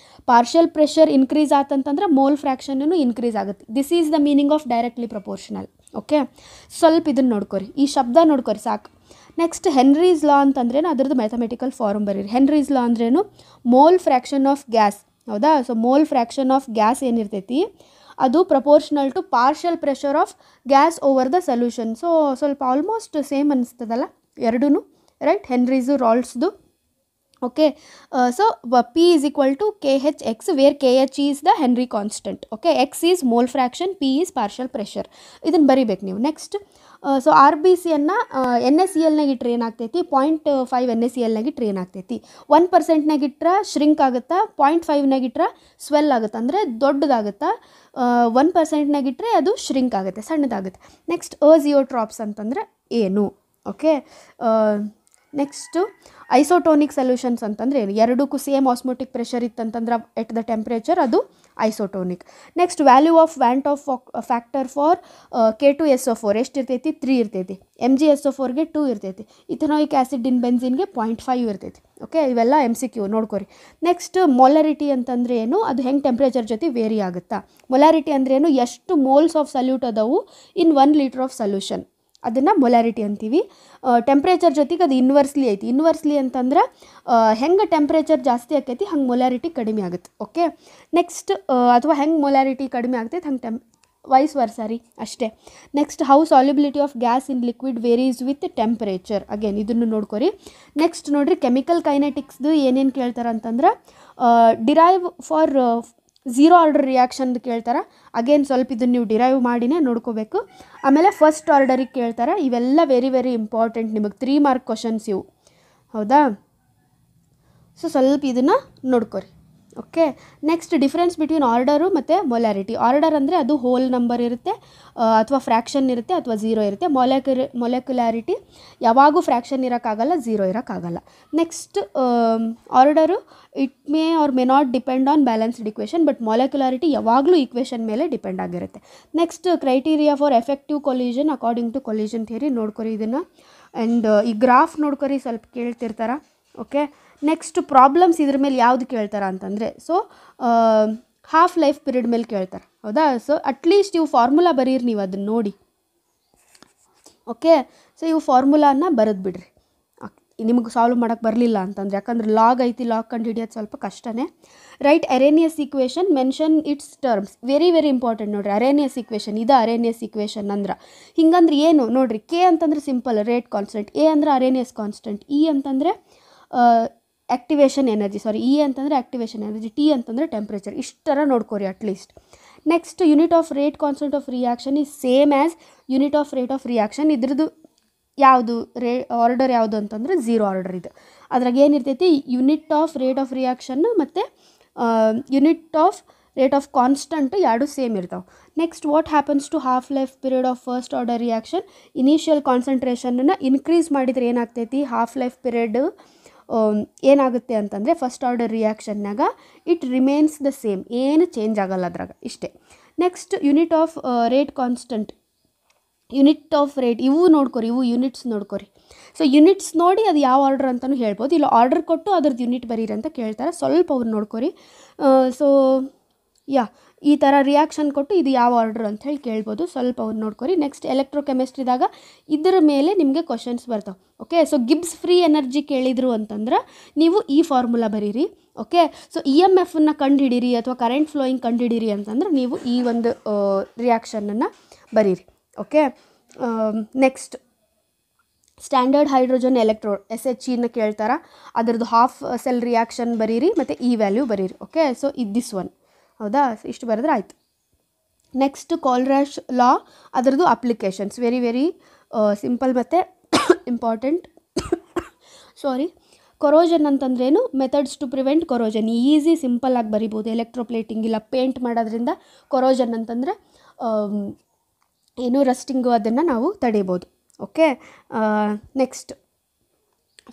ಪಾರ್ಷಿಯಲ್ ಪ್ರೆಷರ್ ಇನ್ಕ್ರೀಸ್ ಆತಂತಂದ್ರೆ ಮೋಲ್ ಫ್ರ್ಯಾಕ್ಷನ್ನು ಇನ್ಕ್ರೀಸ್ ಆಗುತ್ತೆ. This is the meaning of directly proportional. Okay. ಸ್ವಲ್ಪ ಇದನ್ನು ನೋಡ್ಕೊರಿ, ಈ ಶಬ್ದ ನೋಡ್ಕೊರಿ ಸಾಕು. ನೆಕ್ಸ್ಟ್ ಹೆನ್ರೀಸ್ ಲಾ ಅಂತಂದ್ರೇನು, ಅದ್ರದ್ದು ಮ್ಯಾಥಮೆಟಿಕಲ್ ಫಾರ್ಮ್ ಬರೀರಿ. ಹೆನ್ರೀಸ್ ಲಾ ಅಂದ್ರೇನು? ಮೋಲ್ ಫ್ರ್ಯಾಕ್ಷನ್ ಆಫ್ ಗ್ಯಾಸ್, ಹೌದಾ. So mole fraction of gas ಏನಿರ್ತೈತಿ ಅದು proportional to partial pressure of gas over the solution. So ಸ್ವಲ್ಪ ಆಲ್ಮೋಸ್ಟ್ ಸೇಮ್ ಅನಿಸ್ತದಲ್ಲ ಎರಡೂ, ರೈಟ್. ಹೆನ್ರೀಸು ರಾಲ್ಡ್ಸ್ದು. Okay. So P is equal to KHX, where KH is the Henry constant. Okay. X is mole fraction, P is partial pressure. ಇದನ್ನು ಬರಿಬೇಕು ನೀವು. ನೆಕ್ಸ್ಟ್ ಸೊ RBCಯನ್ನು NaClನಾಗ ಇಟ್ಟರೆ ಏನಾಗ್ತೈತಿ? 0.5 NaClನಾಗ ಇಟ್ಟರೆ ಏನಾಗ್ತೈತಿ? 1%ನಾಗ ಇಟ್ಟರೆ ಶ್ರಿಂಕ್ ಆಗುತ್ತಾ, 0.5ನಾಗ ಇಟ್ಟರೆ ಸ್ವೆಲ್ ಆಗುತ್ತೆ, ಅಂದರೆ ದೊಡ್ಡದಾಗುತ್ತಾ. 1%ನಾಗ ಇಟ್ಟರೆ ಅದು ಶ್ರಿಂಕ್ ಆಗುತ್ತೆ, ಸಣ್ಣದಾಗುತ್ತೆ. ನೆಕ್ಸ್ಟ್ ಅಜಿಯೋಟ್ರಾಪ್ಸ್ ಅಂತಂದರೆ ಏನು? ಓಕೆ. ನೆಕ್ಸ್ಟು ಐಸೋಟೋನಿಕ್ ಸೊಲ್ಯೂಷನ್ಸ್ ಅಂತಂದರೆ ಏನು? ಎರಡಕ್ಕೂ ಸೇಮ್ ಆಸ್ಮೋಟಿಕ್ ಪ್ರೆಷರ್ ಇತ್ತಂತಂದ್ರೆ ಎಟ್ ದ ಟೆಂಪ್ರೇಚರ್ ಅದು isotonic. Next value of van't Hoff factor for K2SO4 ಎಷ್ಟಿರ್ತೈತಿ? 3 ಇರ್ತೈತಿ. MgSO4ಗೆ 2 ಇರ್ತೈತಿ. ಇಥನಾಯಿಕ್ ಆ್ಯಸಿಡ್ ಇನ್ ಬೆನ್ಸಿನ್ಗೆ 0.5 ಇರ್ತೈತಿ. ಓಕೆ. ಇವೆಲ್ಲ MCQ ನೋಡ್ಕೊರಿ. ನೆಕ್ಸ್ಟ್ ಮೊಲಾರಿಟಿ ಅಂತಂದರೆ ಏನು? ಅದು ಹೆಂಗೆ ಟೆಂಪ್ರೇಚರ್ ಜೊತೆ ವೇರಿ ಆಗುತ್ತಾ. ಮೊಲಾರಿಟಿ ಅಂದ್ರೆ ಏನು? ಎಷ್ಟು ಮೋಲ್ಸ್ ಆಫ್ ಸಲ್ಯೂಟ್ ಅದಾವು ಇನ್ 1 ಲೀಟರ್ ಆಫ್ ಸೊಲ್ಯೂಷನ್, ಅದನ್ನು ಮೊಲಾರಿಟಿ ಅಂತೀವಿ. ಟೆಂಪ್ರೇಚರ್ ಜೊತೆಗೆ ಅದು ಇನ್ವರ್ಸ್ಲಿ ಐತಿ. ಇನ್ವರ್ಸ್ಲಿ ಅಂತಂದ್ರೆ ಹೆಂಗೆ ಟೆಂಪ್ರೇಚರ್ ಜಾಸ್ತಿ ಆಕೈತಿ ಹಂಗೆ ಮೊಲಾರಿಟಿ ಕಡಿಮೆ ಆಗುತ್ತೆ. ಓಕೆ. ನೆಕ್ಸ್ಟ್ ಅಥವಾ ಹೆಂಗೆ ಮೊಲಾರಿಟಿ ಕಡಿಮೆ ಆಗ್ತೈತಿ ಹಂಗೆ ವೈಸ್ ವರ್ಸಾ ರೀ ಅಷ್ಟೇ. Next how solubility of gas in liquid varies with temperature, again ಇದನ್ನು ನೋಡ್ಕೊರಿ. ನೆಕ್ಸ್ಟ್ ನೋಡಿರಿ ಕೆಮಿಕಲ್ ಕೈನೆಟಿಕ್ಸ್ದು ಏನೇನು ಕೇಳ್ತಾರೆ ಅಂತಂದ್ರೆ ಡಿರೈವ್ ಫಾರ್ ಝೀರೋ ಆರ್ಡರ್ ರಿಯಾಕ್ಷನ್ದು ಕೇಳ್ತಾರೆ. ಅಗೇನ್ ಸ್ವಲ್ಪ ಇದನ್ನು ನೀವು ಡಿರೈವ್ ಮಾಡಿನೇ ನೋಡ್ಕೋಬೇಕು. ಆಮೇಲೆ ಫಸ್ಟ್ ಆರ್ಡರಿಗೆ ಕೇಳ್ತಾರೆ. ಇವೆಲ್ಲ ವೆರಿ ವೆರಿ ಇಂಪಾರ್ಟೆಂಟ್, ನಿಮಗೆ 3 ಮಾರ್ಕ್ ಕ್ವಶನ್ಸ್ ಇವು, ಹೌದಾ. ಸೊ ಸ್ವಲ್ಪ ಇದನ್ನು ನೋಡ್ಕೊರಿ. Okay, next difference between order ಮತ್ತು ಮೊಲ್ಯಾರಿಟಿ. ಆರ್ಡರ್ ಅಂದರೆ ಅದು ಹೋಲ್ ನಂಬರ್ ಇರುತ್ತೆ ಅಥವಾ ಫ್ರ್ಯಾಕ್ಷನ್ ಇರುತ್ತೆ ಅಥವಾ ಝೀರೋ ಇರುತ್ತೆ. ಮೊಲೆಕ್ಯುಲಾರಿಟಿ ಯಾವಾಗೂ ಫ್ರ್ಯಾಕ್ಷನ್ ಇರೋಕ್ಕಾಗಲ್ಲ, ಝೀರೋ ಇರೋಕ್ಕಾಗಲ್ಲ. Next order it may or may not depend on balanced equation, but molecularity ಯಾವಾಗಲೂ ಈಕ್ವೇಷನ್ ಮೇಲೆ ಡಿಪೆಂಡ್ ಆಗಿರುತ್ತೆ. Next criteria for effective collision according to collision theory ನೋಡ್ಕೊರಿ ಇದನ್ನು. ಆ್ಯಂಡ್ ಈ ಗ್ರಾಫ್ ನೋಡ್ಕೊರಿ, ಸ್ವಲ್ಪ ಕೇಳ್ತಿರ್ತಾರೆ. ಓಕೆ, ನೆಕ್ಸ್ಟ್ ಪ್ರಾಬ್ಲಮ್ಸ್ ಇದ್ರ ಮೇಲೆ ಯಾವುದು ಕೇಳ್ತಾರೆ ಅಂತಂದರೆ ಹಾಫ್ ಲೈಫ್ ಪೀರಿಯಡ್ ಮೇಲೆ ಕೇಳ್ತಾರೆ, ಹೌದಾ. ಸೊ ಅಟ್ಲೀಸ್ಟ್ ಇವು ಫಾರ್ಮುಲಾ ಬರೀರಿ ನೀವು ಅದನ್ನು ನೋಡಿ. ಓಕೆ, ಸೊ ಇವು ಫಾರ್ಮುಲಾನ ಬರೆದು ಬಿಡ್ರಿ ನಿಮಗೆ ಸಾಲ್ವ್ ಮಾಡೋಕ್ಕೆ ಬರಲಿಲ್ಲ ಅಂತಂದರೆ, ಯಾಕಂದ್ರೆ ಲಾಗ್ ಐತಿ, ಲಾಗ್ ಕಂಡು ಹಿಡಿಯೋದು ಸ್ವಲ್ಪ ಕಷ್ಟನೇ. Write Arrhenius equation, mention its terms, very very important ನೋಡಿರಿ. ಅರೇನಿಯಸ್ ಈಕ್ವೇಷನ್ ಇದು ಅರೇನಿಯಸ್ ಈಕ್ವೇಷನ್ ಅಂದ್ರೆ ಹಿಂಗಂದ್ರೆ ಏನು ನೋಡಿರಿ. ಕೆ ಅಂತಂದ್ರೆ ಸಿಂಪಲ್ ರೇಟ್ ಕಾನ್ಸ್ಟೆಂಟ್, ಎ ಅಂದ್ರೆ ಅರೇನಿಯಸ್ ಕಾನ್ಸ್ಟೆಂಟ್, ಇ ಅಂತಂದರೆ ಆ್ಯಕ್ಟಿವೇಷನ್ ಎನರ್ಜಿ, ಇ ಅಂತಂದರೆ ಆ್ಯಕ್ಟಿವೇಷನ್ ಎನರ್ಜಿ, ಟಿ ಅಂತಂದರೆ ಟೆಂಪ್ರೇಚರ್. ಇಷ್ಟರ ನೋಡ್ಕೋರಿ at least. Next unit of rate constant of reaction is same as unit of rate of reaction. ಇದ್ರದ್ದು ಯಾವುದು ಆರ್ಡರ್ ಯಾವುದು ಅಂತಂದರೆ ಝೀರೋ ಆರ್ಡರ್ ಇದು. ಅದ್ರಾಗ ಏನಿರ್ತೈತಿ unit of rate of reaction ಮತ್ತು unit of rate of constant ಎರಡು ಸೇಮ್ ಇರ್ತಾವೆ. Next what happens to half life period of first order reaction, initial ಕಾನ್ಸಂಟ್ರೇಷನನ್ನು ಇನ್ಕ್ರೀಸ್ ಮಾಡಿದರೆ ಏನಾಗ್ತೈತಿ, ಹಾಫ್ ಲೈಫ್ ಪೀರಿಯಡ್ ಏನಾಗುತ್ತೆ ಅಂತಂದರೆ ಫಸ್ಟ್ ಆರ್ಡರ್ ರಿಯಾಕ್ಷನ್ನಾಗ ಇಟ್ ರಿಮೇನ್ಸ್ ದ ಸೇಮ್, ಏನು ಚೇಂಜ್ ಆಗಲ್ಲ ಅದ್ರಾಗ, ಇಷ್ಟೇ. Next unit of rate constant, unit of rate ಇವು ನೋಡ್ಕೊರಿ, ಇವು ಯೂನಿಟ್ಸ್ ನೋಡ್ಕೊರಿ. ಸೊ ಯೂನಿಟ್ಸ್ ನೋಡಿ ಅದು ಯಾವ ಆರ್ಡರ್ ಅಂತಲೂ ಹೇಳ್ಬೋದು, ಇಲ್ಲ ಆರ್ಡರ್ ಕೊಟ್ಟು ಅದ್ರದ್ದು ಯೂನಿಟ್ ಬರೀರಿ ಅಂತ ಕೇಳ್ತಾರೆ, ಸ್ವಲ್ಪ ಅವ್ರು ನೋಡ್ಕೊರಿ. ಸೊ ಈ ಥರ ರಿಯಾಕ್ಷನ್ ಕೊಟ್ಟು ಇದು ಯಾವ ಆರ್ಡರ್ ಅಂತ ಹೇಳಿ ಕೇಳ್ಬೋದು, ಸ್ವಲ್ಪ ಅವ್ರು ನೋಡ್ಕೊರಿ. ನೆಕ್ಸ್ಟ್ ಎಲೆಕ್ಟ್ರೋಕೆಮಿಸ್ಟ್ರಿದಾಗ ಇದರ ಮೇಲೆ ನಿಮಗೆ ಕ್ವಶನ್ಸ್ ಬರ್ತಾವೆ. Okay, so Gibbs free energy ಕೇಳಿದರು ಅಂತಂದ್ರೆ ನೀವು ಈ ಫಾರ್ಮುಲಾ ಬರೀರಿ. ಓಕೆ, ಸೊ ಇ ಎಮ್ ಎಫನ್ನು ಕಂಡುಹಿಡೀರಿ ಅಥವಾ ಕರೆಂಟ್ ಫ್ಲೋಯಿಂಗ್ ಕಂಡುಹಿಡೀರಿ ಅಂತಂದ್ರೆ ನೀವು ಈ ಒಂದು ರಿಯಾಕ್ಷನನ್ನು ಬರೀರಿ. Okay, next standard hydrogen electrode SHEನ ಕೇಳ್ತಾರೆ, ಅದರದ್ದು ಹಾಫ್ ಸೆಲ್ ರಿಯಾಕ್ಷನ್ ಬರೀರಿ ಮತ್ತು ಈ ವ್ಯಾಲ್ಯೂ ಬರೀರಿ. ಓಕೆ, ಸೊ ದಿಸ್ ಒನ್, ಹೌದಾ. ಇಷ್ಟು ಬರೆದ್ರೆ ಆಯಿತು. ನೆಕ್ಸ್ಟ್ ಕಾಲ್ರಾಶ್ ಲಾ, ಅದರದ್ದು ಅಪ್ಲಿಕೇಶನ್ಸ್ ವೆರಿ ವೆರಿ ಸಿಂಪಲ್ ಮತ್ತು ಇಂಪಾರ್ಟೆಂಟ್. ಕೊರೋಜನ್ ಅಂತಂದ್ರೇನು, ಮೆಥಡ್ಸ್ ಟು ಪ್ರಿವೆಂಟ್ ಕೊರೋಜನ್, ಈಸಿ ಸಿಂಪಲ್ಲಾಗಿ ಬರಿಬೋದು. ಎಲೆಕ್ಟ್ರೋಪ್ಲೇಟಿಂಗ್ ಇಲ್ಲ ಪೇಂಟ್ ಮಾಡೋದ್ರಿಂದ ಕೊರೋಜನ್ ಅಂತಂದರೆ ಏನು ರಸ್ಟಿಂಗು ಅದನ್ನು ನಾವು ತಡಿಬೋದು. Okay, next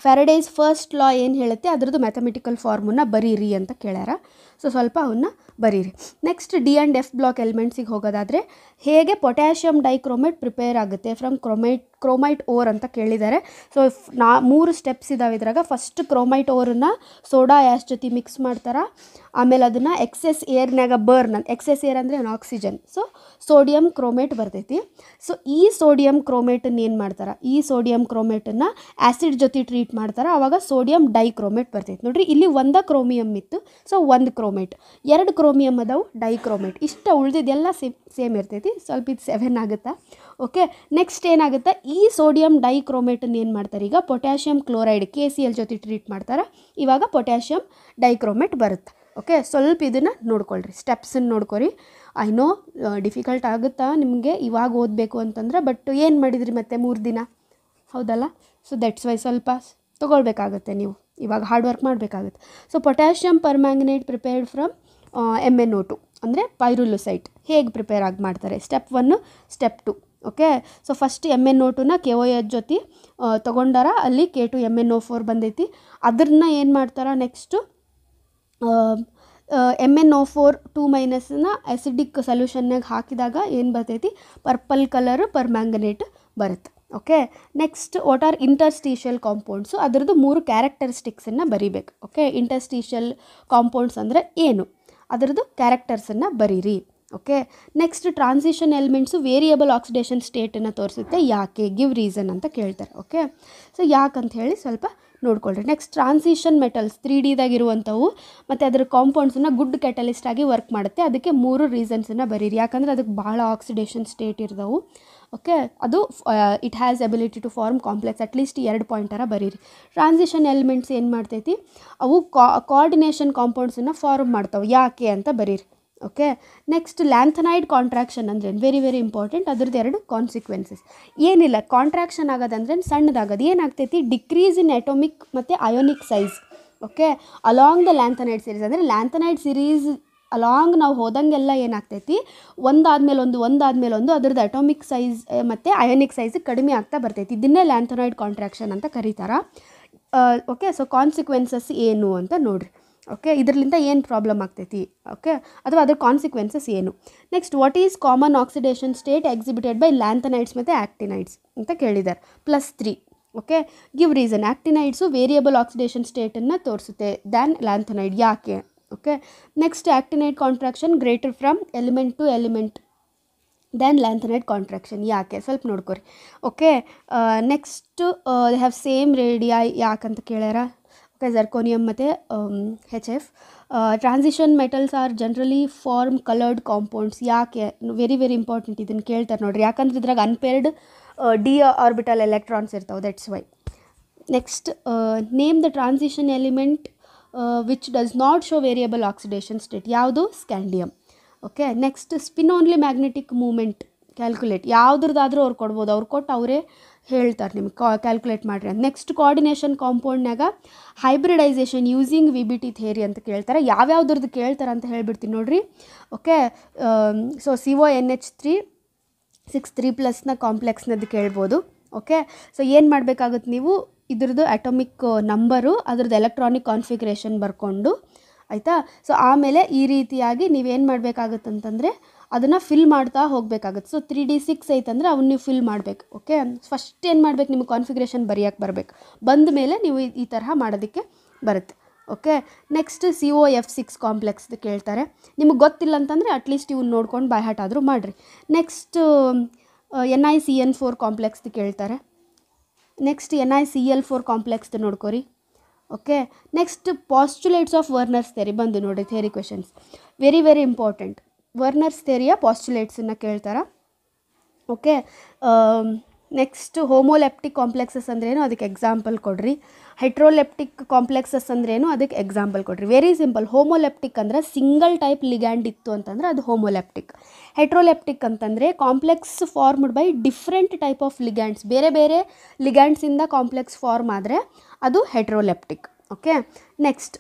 Faraday's first law ಏನು ಹೇಳುತ್ತೆ ಅದರದ್ದು ಮ್ಯಾಥಮೆಟಿಕಲ್ ಫಾರ್ಮುನ್ನ ಬರೀರಿ ಅಂತ ಕೇಳ್ಯಾರ. ಸೊ ಸ್ವಲ್ಪ ಅವನ್ನ ಬರೀರಿ. Next d and f block ಎಲಿಮೆಂಟ್ಸಿಗೆ ಹೋಗೋದಾದರೆ ಹೇಗೆ ಪೊಟ್ಯಾಷಿಯಮ್ ಡೈಕ್ರೋಮೇಟ್ ಪ್ರಿಪೇರ್ ಆಗುತ್ತೆ ಫ್ರಮ್ ಕ್ರೋಮೈಟ್ ಓರ್ ಅಂತ ಕೇಳಿದ್ದಾರೆ. ಸೊ 3 ಸ್ಟೆಪ್ಸ್ ಇದಾವೆ ಇದ್ರಾಗ. ಫಸ್ಟ್ ಕ್ರೋಮೈಟ್ ಓರನ್ನು ಸೋಡಾ ಆ್ಯಶ್ ಜೊತೆ ಮಿಕ್ಸ್ ಮಾಡ್ತಾರೆ. ಆಮೇಲೆ ಅದನ್ನು ಎಕ್ಸೆಸ್ ಏರ್ನಾಗ ಬರ್ನ್, ಎಕ್ಸೆಸ್ ಏರ್ ಅಂದರೆ ಆಕ್ಸಿಜನ್, ಸೊ ಸೋಡಿಯಂ ಕ್ರೋಮೇಟ್ ಬರ್ತೈತಿ. ಸೊ ಈ ಸೋಡಿಯಂ ಕ್ರೋಮೇಟನ್ನು ಏನು ಮಾಡ್ತಾರೆ, ಈ ಸೋಡಿಯಂ ಕ್ರೋಮೇಟನ್ನು ಆ್ಯಸಿಡ್ ಜೊತೆ ಟ್ರೀಟ್ ಮಾಡ್ತಾರೆ, ಆವಾಗ ಸೋಡಿಯಂ ಡೈಕ್ರೋಮೇಟ್ ಬರ್ತೈತಿ. ನೋಡಿರಿ ಇಲ್ಲಿ 1 ಕ್ರೋಮಿಯಮ್ ಇತ್ತು, ಸೊ 1 ಕ್ರೋಮೇಟ್, 2 ಕ್ರೋಮಿಯಮ್ ಅದಾವು ಡೈಕ್ರೋಮೇಟ್, ಇಷ್ಟ ಉಳಿದಿದ್ದೆಲ್ಲ ಸೇಮ್ ಇರ್ತೈತಿ. ಸ್ವಲ್ಪ ಇದು 7 ಆಗುತ್ತಾ. ಓಕೆ, ನೆಕ್ಸ್ಟ್ ಏನಾಗುತ್ತೆ, ಈ ಸೋಡಿಯಂ ಡೈಕ್ರೋಮೇಟನ್ನು ಏನು ಮಾಡ್ತಾರೆ, ಈಗ ಪೊಟ್ಯಾಷಿಯಂ ಕ್ಲೋರೈಡ್ KCl ಜೊತೆ ಟ್ರೀಟ್ ಮಾಡ್ತಾರೆ, ಇವಾಗ ಪೊಟ್ಯಾಷಿಯಂ ಡೈಕ್ರೋಮೇಟ್ ಬರುತ್ತೆ. ಓಕೆ, ಸ್ವಲ್ಪ ಇದನ್ನು ನೋಡ್ಕೊಳ್ರಿ, ಸ್ಟೆಪ್ಸನ್ನು ನೋಡ್ಕೊರಿ. ಐ ನೋ ಡಿಫಿಕಲ್ಟ್ ಆಗುತ್ತಾ ನಿಮಗೆ ಇವಾಗ ಓದಬೇಕು ಅಂತಂದ್ರೆ, ಬಟ್ ಏನು ಮಾಡಿದ್ರಿ ಮತ್ತೆ 3 ದಿನ, ಹೌದಲ್ಲ. ಸೊ ದಟ್ಸ್ ವೈ ಸ್ವಲ್ಪ ತೊಗೊಳ್ಬೇಕಾಗತ್ತೆ, ನೀವು ಇವಾಗ ಹಾರ್ಡ್ ವರ್ಕ್ ಮಾಡಬೇಕಾಗುತ್ತೆ. So potassium permanganate prepared from MnO2 ಅಂದರೆ ಪೈರುಲುಸೈಟ್ ಹೇಗೆ ಪ್ರಿಪೇರ್ ಆಗಿ ಮಾಡ್ತಾರೆ, step 1 step 2. Okay, so first MnO2ನ KOH ಜೊತೆ ತೊಗೊಂಡಾರ, ಅಲ್ಲಿ K2MnO4 ಬಂದೈತಿ. ಅದನ್ನ ಏನು ಮಾಡ್ತಾರೆ, ನೆಕ್ಸ್ಟು MnO4 2- ಆ್ಯಸಿಡಿಕ್ ಸೊಲ್ಯೂಷನ್ನಾಗ ಹಾಕಿದಾಗ ಏನು ಬರ್ತೈತಿ, ಪರ್ಪಲ್ ಕಲರ್ ಪರ್ಮ್ಯಾಂಗನೇಟ್ ಬರುತ್ತೆ. Okay, next what R interstitial compounds, ಅದರದ್ದು 3 ಕ್ಯಾರೆಕ್ಟರಿಸ್ಟಿಕ್ಸನ್ನು ಬರೀಬೇಕು. ಓಕೆ, ಇಂಟರ್ಸ್ಟಿಷಿಯಲ್ ಕಾಂಪೌಂಡ್ಸ್ ಅಂದರೆ ಏನು, ಅದರದ್ದು ಕ್ಯಾರೆಕ್ಟರ್ಸನ್ನು ಬರೀರಿ. Okay, next transition elements variable oxidation ಸ್ಟೇಟನ್ನು ತೋರಿಸುತ್ತೆ, ಯಾಕೆ, ಗಿವ್ ರೀಸನ್ ಅಂತ ಕೇಳ್ತಾರೆ. ಓಕೆ, ಸೊ ಯಾಕಂತ ಹೇಳಿ ಸ್ವಲ್ಪ ನೋಡ್ಕೊಳ್ರಿ. ನೆಕ್ಸ್ಟ್ ಟ್ರಾನ್ಸಿಷನ್ ಮೆಟಲ್ಸ್ 3Dದಾಗಿರುವಂಥವು ಮತ್ತು ಅದರ ಕಾಂಪೌಂಡ್ಸನ್ನು ಗುಡ್ ಕ್ಯಾಟಲಿಸ್ಟ್ ಆಗಿ ವರ್ಕ್ ಮಾಡುತ್ತೆ. ಅದಕ್ಕೆ 3 ರೀಸನ್ಸನ್ನು ಬರೀರಿ, ಯಾಕಂದರೆ ಅದಕ್ಕೆ ಭಾಳ ಆಕ್ಸಿಡೇಷನ್ ಸ್ಟೇಟ್ ಇರ್ತಾವೆ. ಓಕೆ, ಅದು it has ability to form complex. At least 2 ಪಾಯಿಂಟರ ಬರೀರಿ. ಟ್ರಾನ್ಸಿಷನ್ ಎಲಿಮೆಂಟ್ಸ್ ಏನು ಮಾಡ್ತೈತಿ, ಅವು ಕೋಆರ್ಡಿನೇಷನ್ ಕಾಂಪೌಂಡ್ಸನ್ನು ಫಾರ್ಮ್ ಮಾಡ್ತಾವೆ, ಯಾಕೆ ಅಂತ ಬರೀರಿ. ಓಕೆ, ನೆಕ್ಸ್ಟ್ ಲ್ಯಾಂಥನೈಡ್ ಕಾಂಟ್ರಾಕ್ಷನ್ ಅಂದ್ರೆ ವೆರಿ ವೆರಿ ಇಂಪಾರ್ಟೆಂಟ್. ಅದ್ರದ್ದು 2 ಕಾನ್ಸಿಕ್ವೆನ್ಸಸ್. ಏನಿಲ್ಲ, ಕಾಂಟ್ರಾಕ್ಷನ್ ಆಗೋದಂದ್ರೆ ಸಣ್ಣದಾಗೋದು. ಏನಾಗ್ತೈತಿ, ಡಿಕ್ರೀಸ್ ಇನ್ ಅಟೋಮಿಕ್ ಮತ್ತು ionic size. Okay, along the lanthanide series. ಅಂದರೆ ಲ್ಯಾಂಥನೈಡ್ ಸೀರೀಸ್ ಅಲಾಂಗ್ ನಾವು ಹೋದಂಗೆಲ್ಲ ಏನಾಗ್ತೈತಿ, ಒಂದಾದ್ಮೇಲೊಂದು ಅದ್ರದ್ದು ಅಟೋಮಿಕ್ ಸೈಜ್ ಮತ್ತು ಅಯೋನಿಕ್ ಸೈಜ್ ಕಡಿಮೆ ಆಗ್ತಾ ಬರ್ತೈತಿ. ಇದನ್ನೇ ಲ್ಯಾಂಥನೈಡ್ ಕಾಂಟ್ರಾಕ್ಷನ್ ಅಂತ ಕರೀತಾರೆ. ಓಕೆ, ಸೊ ಕಾನ್ಸಿಕ್ವೆನ್ಸಸ್ ಏನು ಅಂತ ನೋಡಿರಿ. ಓಕೆ, ಇದರಿಂದ ಏನು ಪ್ರಾಬ್ಲಮ್ ಆಗ್ತೈತಿ, ಓಕೆ, ಅಥವಾ ಅದರ ಕಾನ್ಸಿಕ್ವೆನ್ಸಸ್ ಏನು. Next, what is common oxidation state exhibited by lanthanides ಮತ್ತು ಆ್ಯಕ್ಟಿನೈಡ್ಸ್ ಅಂತ ಕೇಳಿದ್ದಾರೆ. +3. Okay, give reason. Actinides variable oxidation ಸ್ಟೇಟನ್ನು ತೋರಿಸುತ್ತೆ ದ್ಯಾನ್ ಲ್ಯಾಂಥನೈಡ್, ಯಾಕೆ. Okay, next, actinide contraction greater from element to element than lanthanide contraction, ಯಾಕೆ ಸ್ವಲ್ಪ ನೋಡ್ಕೊರಿ. Okay, next they have same radii, ಯಾಕಂತ ಕೇಳ್ಯಾರ. ಓಕೆ, ಜರ್ಕೋನಿಯಮ್ ಮತ್ತು HF. Transition metals are generally form coloured compounds, ಯಾಕೆ. ವೆರಿ ವೆರಿ ಇಂಪಾರ್ಟೆಂಟ್, ಇದನ್ನು ಕೇಳ್ತಾರೆ ನೋಡಿರಿ, ಯಾಕಂದ್ರೆ ಇದ್ರಾಗ ಅನ್ಪೇರ್ಡ್ d ಆರ್ಬಿಟಲ್ ಎಲೆಕ್ಟ್ರಾನ್ಸ್ ಇರ್ತಾವೆ, that's why. Next, name the transition element which does not show variable oxidation state, ಯಾವುದು, scandium. Okay, next, spin only magnetic moment calculate, ಯಾವುದ್ರದ್ದಾದ್ರೂ ಅವ್ರು ಕೊಡ್ಬೋದು, ಅವ್ರು ಕೊಟ್ಟು ಅವರೇ ಹೇಳ್ತಾರೆ ನಿಮ್ಗೆ ಕ್ಯಾಲ್ಕುಲೇಟ್ ಮಾಡಿರಿ ಅಂತ. ನೆಕ್ಸ್ಟ್, ಕೋಆರ್ಡಿನೇಷನ್ ಕಾಂಪೌಂಡ್ನಾಗ ಹೈಬ್ರಿಡೈಸೇಷನ್ ಯೂಸಿಂಗ್ VBT ಥಿಯರಿ ಅಂತ ಕೇಳ್ತಾರೆ. ಯಾವ್ಯಾವ್ದ್ರದ್ದು ಕೇಳ್ತಾರೆ ಅಂತ ಹೇಳ್ಬಿಡ್ತೀನಿ ನೋಡಿರಿ. ಓಕೆ, ಸೊ CONH3 6 3+ ಕಾಂಪ್ಲೆಕ್ಸ್ನದ್ದು ಕೇಳ್ಬೋದು. ಓಕೆ, ಸೊ ಏನು ಮಾಡಬೇಕಾಗುತ್ತೆ ನೀವು, ಇದ್ರದ್ದು ಅಟೋಮಿಕ್ ನಂಬರು, ಅದ್ರದ್ದು ಎಲೆಕ್ಟ್ರಾನಿಕ್ ಕಾನ್ಫಿಗ್ರೇಷನ್ ಬರ್ಕೊಂಡು ಆಯಿತಾ. ಸೊ ಆಮೇಲೆ ಈ ರೀತಿಯಾಗಿ ನೀವೇನು ಮಾಡಬೇಕಾಗುತ್ತಂತಂದರೆ ಅದನ್ನು ಫಿಲ್ ಮಾಡ್ತಾ ಹೋಗಬೇಕಾಗುತ್ತೆ. ಸೊ 3D6 ಐತಂದರೆ ಅವನ್ನ ನೀವು ಫಿಲ್ ಮಾಡಬೇಕು. ಓಕೆ, ಫಸ್ಟ್ ಏನು ಮಾಡ್ಬೇಕು, ನಿಮಗೆ ಕಾನ್ಫಿಗ್ರೇಷನ್ ಬರೆಯೋಕ್ಕೆ ಬರಬೇಕು. ಬಂದ ಮೇಲೆ ನೀವು ಈ ತರಹ ಮಾಡೋದಕ್ಕೆ ಬರುತ್ತೆ. ಓಕೆ, ನೆಕ್ಸ್ಟ್ COF6 ಕಾಂಪ್ಲೆಕ್ಸ್ದು ಕೇಳ್ತಾರೆ. ನಿಮಗೆ ಗೊತ್ತಿಲ್ಲ ಅಂತಂದರೆ ಅಟ್ಲೀಸ್ಟ್ ಇವ್ನು ನೋಡ್ಕೊಂಡು ಬೈ ಹಾರ್ಟ್ ಆದರೂ ಮಾಡಿರಿ. ನೆಕ್ಸ್ಟ್, NiCN4 ಕಾಂಪ್ಲೆಕ್ಸ್ದು ಕೇಳ್ತಾರೆ. ನೆಕ್ಸ್ಟ್, NiCl4 ಕಾಂಪ್ಲೆಕ್ಸ್ದು ನೋಡ್ಕೊರಿ. Okay, next, postulates of Werner's theory ಬಂದು ನೋಡಿ, theory questions very very important. Werner's ಥಿಯರಿಯ ಪಾಸ್ಟುಲೇಟ್ಸನ್ನು ಕೇಳ್ತಾರೆ. ಓಕೆ, ನೆಕ್ಸ್ಟ್, ಹೋಮೋಲೆಪ್ಟಿಕ್ ಕಾಂಪ್ಲೆಕ್ಸಸ್ ಅಂದ್ರೇನು, ಅದಕ್ಕೆ ಎಕ್ಸಾಂಪಲ್ ಕೊಡ್ರಿ. ಹೆಟ್ರೋಲೆಪ್ಟಿಕ್ ಕಾಂಪ್ಲೆಕ್ಸಸ್ ಅಂದ್ರೇನು, ಅದಕ್ಕೆ ಎಕ್ಸಾಂಪಲ್ ಕೊಡ್ರಿ. Very simple. ಹೋಮೋಲೆಪ್ಟಿಕ್ ಅಂದರೆ ಸಿಂಗಲ್ ಟೈಪ್ ಲಿಗ್ಯಾಂಡ್ ಇತ್ತು ಅಂತಂದರೆ ಅದು ಹೋಮೋಲೆಪ್ಟಿಕ್. ಹೆಟ್ರೋಲೆಪ್ಟಿಕ್ ಅಂತಂದರೆ complex formed by different type of ligands, ಬೇರೆ ಬೇರೆ ಲಿಗ್ಯಾಂಡ್ಸಿಂದ ಕಾಂಪ್ಲೆಕ್ಸ್ ಫಾರ್ಮ್ ಆದರೆ ಅದು heteroleptic. Okay, next,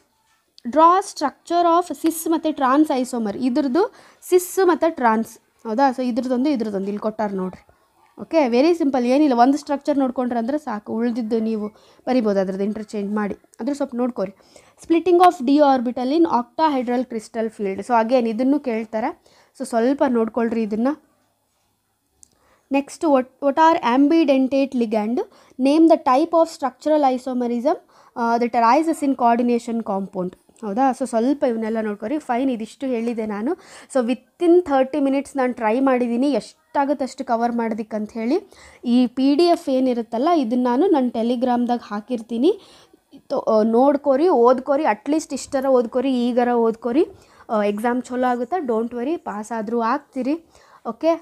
draw structure of cis ಮತ್ತು ಟ್ರಾನ್ಸ್ ಐಸೋಮರ್. ಇದ್ರದ್ದು ಸಿಸ್ ಮತ್ತು ಟ್ರಾನ್ಸ್, ಹೌದಾ. ಸೊ ಇದ್ರದ್ದೊಂದು ಇಲ್ಲಿ ಕೊಟ್ಟಾರೆ ನೋಡಿರಿ. ಓಕೆ, ವೆರಿ ಸಿಂಪಲ್, ಏನಿಲ್ಲ, ಒಂದು ಸ್ಟ್ರಕ್ಚರ್ ನೋಡ್ಕೊಂಡ್ರೆ ಅಂದರೆ ಸಾಕು, ಉಳಿದಿದ್ದು ನೀವು ಬರಿಬೋದು ಅದ್ರದ್ದು ಇಂಟರ್ಚೇಂಜ್ ಮಾಡಿ. ಅಂದರೆ ಸ್ವಲ್ಪ ನೋಡ್ಕೊರಿ. Splitting of d orbital in octahedral crystal field. So again ಇದನ್ನು ಕೇಳ್ತಾರೆ, ಸೊ ಸ್ವಲ್ಪ ನೋಡ್ಕೊಳ್ರಿ ಇದನ್ನು. Next, what are ambidentate ligand, name the type of structural isomerism that arises in coordination compound, ಹೌದಾ. ಸೊ ಸ್ವಲ್ಪ ಇವನ್ನೆಲ್ಲ ನೋಡ್ಕೊರಿ. ಫೈನ್, ಇದಿಷ್ಟು ಹೇಳಿದೆ ನಾನು. ಸೊ ವಿತಿನ್ 30 ಮಿನಿಟ್ಸ್ ನಾನು ಟ್ರೈ ಮಾಡಿದ್ದೀನಿ ಎಷ್ಟಾಗುತ್ತೆ ಅಷ್ಟು ಕವರ್ ಮಾಡೋದಕ್ಕಂತ ಹೇಳಿ. ಈ PDF ಏನಿರುತ್ತಲ್ಲ ಇದನ್ನು ನಾನು ನನ್ನ ಟೆಲಿಗ್ರಾಮ್ದಾಗ ಹಾಕಿರ್ತೀನಿ, ನೋಡ್ಕೊರಿ, ಓದ್ಕೊರಿ. ಅಟ್ಲೀಸ್ಟ್ ಇಷ್ಟರ ಓದ್ಕೊರಿ, ಈಗರ ಓದ್ಕೊರಿ. ಎಕ್ಸಾಮ್ ಚಲೋ ಆಗುತ್ತೆ, ಡೋಂಟ್ ವರಿ, ಪಾಸ್ ಆದರೂ ಆಗ್ತೀರಿ. Okay,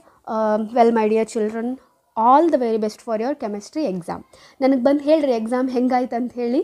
well my dear children, all the very best for your chemistry exam. ನನಗೆ ಬಂದು ಹೇಳ್ರಿ ಎಕ್ಸಾಮ್ ಹೆಂಗಾಯ್ತು ಅಂತ ಹೇಳಿ.